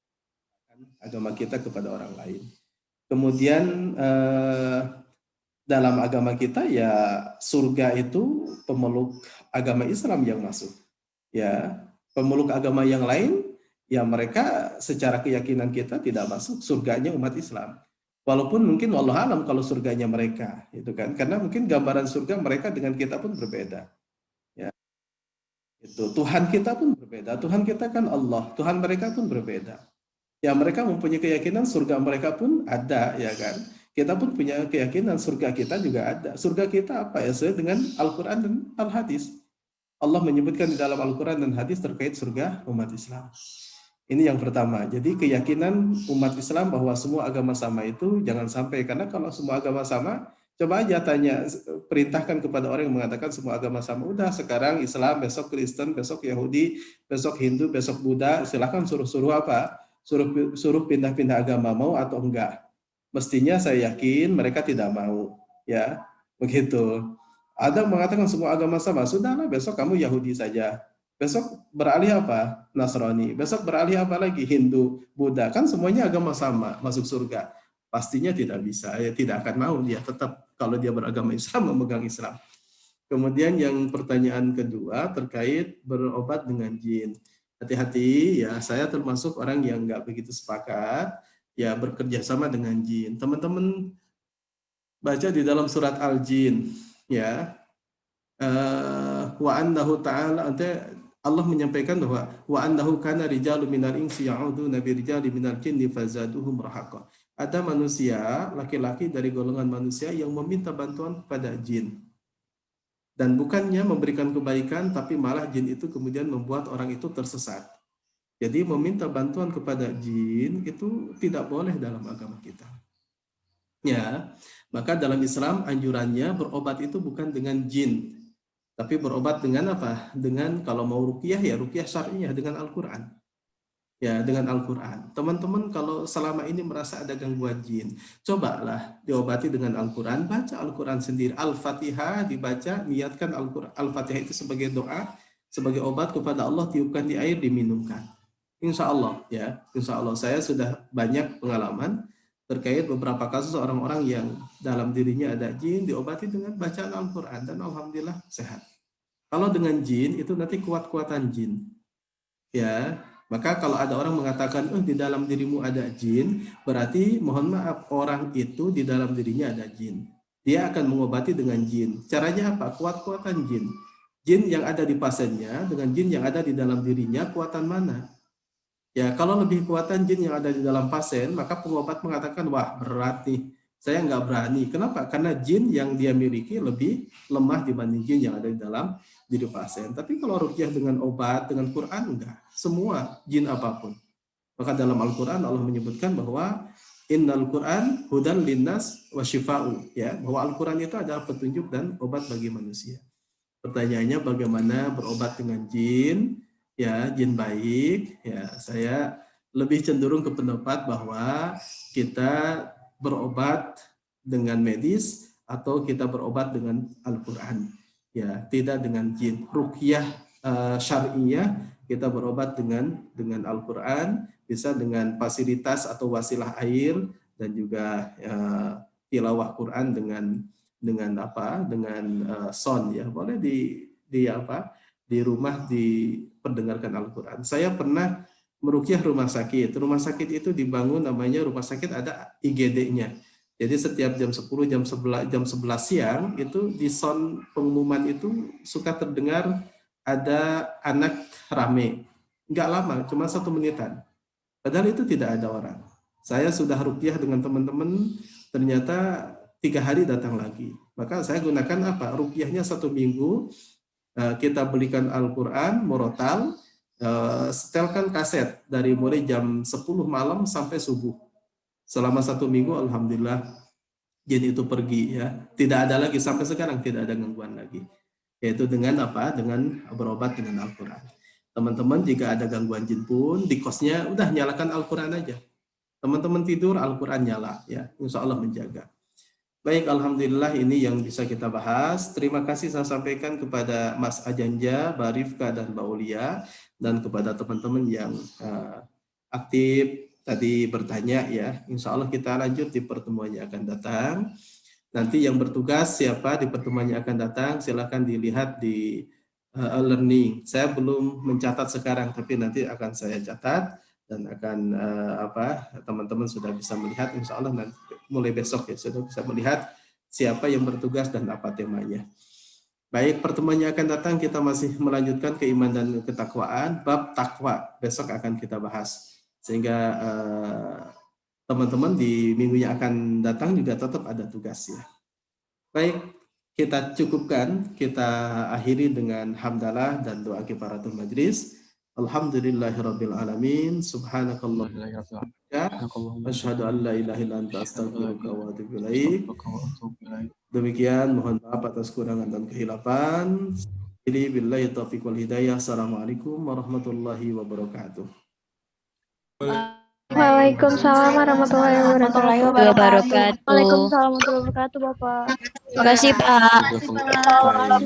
Speaker 1: agama kita kepada orang lain. Kemudian dalam agama kita ya surga itu pemeluk agama Islam yang masuk. Ya, pemeluk agama yang lain ya mereka secara keyakinan kita tidak masuk, surganya umat Islam. Walaupun mungkin wallahu alam kalau surganya mereka, itu kan, karena mungkin gambaran surga mereka dengan kita pun berbeda. Ya, itu Tuhan kita pun berbeda. Tuhan kita kan Allah, Tuhan mereka pun berbeda. Ya, mereka mempunyai keyakinan surga mereka pun ada, ya kan? Kita pun punya keyakinan surga kita juga ada. Surga kita apa ya? Sesuai dengan Al-Quran dan Al-Hadis. Allah menyebutkan di dalam Al-Quran dan hadis terkait surga umat Islam. Ini yang pertama. Jadi keyakinan umat Islam bahwa semua agama sama itu jangan sampai, karena kalau semua agama sama, coba aja tanya, perintahkan kepada orang yang mengatakan semua agama sama. Udah sekarang Islam, besok Kristen, besok Yahudi, besok Hindu, besok Buddha, silahkan suruh apa? Suruh pindah-pindah agama, mau atau enggak? Mestinya saya yakin mereka tidak mau, ya begitu. Ada yang mengatakan semua agama sama, sudahlah besok kamu Yahudi saja. Besok beralih apa? Nasrani. Besok beralih apa lagi? Hindu, Buddha. Kan semuanya agama sama, masuk surga. Pastinya tidak bisa, ya tidak akan mau dia. Tetap kalau dia beragama Islam, memegang Islam. Kemudian yang pertanyaan kedua terkait berobat dengan jin. Hati-hati ya, saya termasuk orang yang nggak begitu sepakat ya bekerja sama dengan jin. Teman-teman baca di dalam surat Al-Jin ya. Wa annahu ta'ala, Allah menyampaikan bahwa wa annahu kana rijalu minal insi ya'uduna bi rijali minal jinni fazaduhum rahaqa. Ada manusia, laki-laki dari golongan manusia yang meminta bantuan kepada jin. Dan bukannya memberikan kebaikan, tapi malah jin itu kemudian membuat orang itu tersesat. Jadi meminta bantuan kepada jin itu tidak boleh dalam agama kita. Ya, maka dalam Islam anjurannya berobat itu bukan dengan jin, tapi berobat dengan apa? Dengan kalau mau ruqyah ya ruqyah syar'iyah dengan Al-Quran. Ya, dengan Al-Quran. Teman-teman kalau selama ini merasa ada gangguan jin, cobalah diobati dengan Al-Quran, baca Al-Quran sendiri. Al-Fatihah dibaca, niatkan Al-Fatihah itu sebagai doa, sebagai obat kepada Allah, tiupkan di air, diminumkan. Insya Allah, ya. Insya Allah saya sudah banyak pengalaman terkait beberapa kasus orang-orang yang dalam dirinya ada jin, diobati dengan bacaan Al-Quran, dan Alhamdulillah sehat. Kalau dengan jin, itu nanti kuat-kuatan jin. Ya, maka kalau ada orang mengatakan, di dalam dirimu ada jin, berarti mohon maaf, orang itu di dalam dirinya ada jin. Dia akan mengobati dengan jin. Caranya apa? Kuat-kuatan jin. Jin yang ada di pasiennya dengan jin yang ada di dalam dirinya, kuatan mana? Ya, kalau lebih kuatan jin yang ada di dalam pasien, maka pengobat mengatakan, wah berat nih, saya nggak berani. Kenapa? Karena jin yang dia miliki lebih lemah dibanding jin yang ada di dalam diri pasien. Tapi kalau ruqyah dengan obat, dengan Quran, enggak. Semua jin apapun. Maka dalam Al-Quran Allah menyebutkan bahwa innal Quran hudan linnas wa syifa'u. Ya, bahwa Al-Quran itu adalah petunjuk dan obat bagi manusia. Pertanyaannya bagaimana berobat dengan jin? Ya, jin baik. Ya, saya lebih cenderung ke pendapat bahwa kita berobat dengan medis atau kita berobat dengan Al-Quran. Ya, tidak dengan jin. Ruqyah syar'iyah kita berobat dengan Al-Quran, bisa dengan fasilitas atau wasilah air dan juga tilawah Quran dengan apa? Dengan sound ya. Boleh di rumah diperdengarkan Al-Quran. Saya pernah meruqyah rumah sakit. Rumah sakit itu dibangun namanya rumah sakit ada IGD-nya. Jadi setiap jam 10, jam 11 siang itu di sound pengumuman itu suka terdengar ada anak rame. Enggak lama, cuma 1 menitan. Padahal itu tidak ada orang. Saya sudah ruqyah dengan teman-teman, ternyata 3 hari datang lagi. Maka saya gunakan apa? Ruqyahnya 1 minggu, kita belikan Al-Quran, murotal, setelkan kaset dari mulai jam 10 malam sampai subuh. Selama 1 minggu, alhamdulillah, jin itu pergi ya. Tidak ada lagi, sampai sekarang tidak ada gangguan lagi. Yaitu dengan apa? Dengan berobat dengan Al-Quran. Teman-teman jika ada gangguan jin pun, di kosnya udah nyalakan Al-Quran aja. Teman-teman tidur, Al-Quran nyala ya. Insya Allah menjaga. Baik, alhamdulillah ini yang bisa kita bahas. Terima kasih saya sampaikan kepada Mas Ajanja, Mbak Rifka, dan Mbak Ulia, dan kepada teman-teman yang aktif tadi bertanya ya. Insya Allah kita lanjut di pertemuan yang akan datang. Nanti yang bertugas siapa di pertemuan yang akan datang, silakan dilihat di learning. Saya belum mencatat sekarang, tapi nanti akan saya catat. Dan akan teman-teman sudah bisa melihat, insya Allah nanti mulai besok ya sudah bisa melihat siapa yang bertugas dan apa temanya. Baik, pertemuan yang akan datang kita masih melanjutkan keimanan dan ketakwaan, bab takwa besok akan kita bahas. sehingga teman-teman di minggu yang akan datang juga tetap ada tugas ya. Baik, kita cukupkan, kita akhiri dengan hamdalah dan doa kifaratul majlis. Alhamdulillahirabbil alamin, subhanakallahumma asyhadu an la ilaha illa anta astaghfiruka wa atubu ilaik. Demikian, mohon maaf atas kurangan dan kehilapan. Billahi taufiq wal hidayah. Assalamualaikum warahmatullahi wabarakatuh.
Speaker 12: Waalaikumsalam warahmatullahi wabarakatuh.
Speaker 13: Waalaikumsalam warahmatullahi wabarakatuh, Bapak.
Speaker 12: Terima kasih, Pak.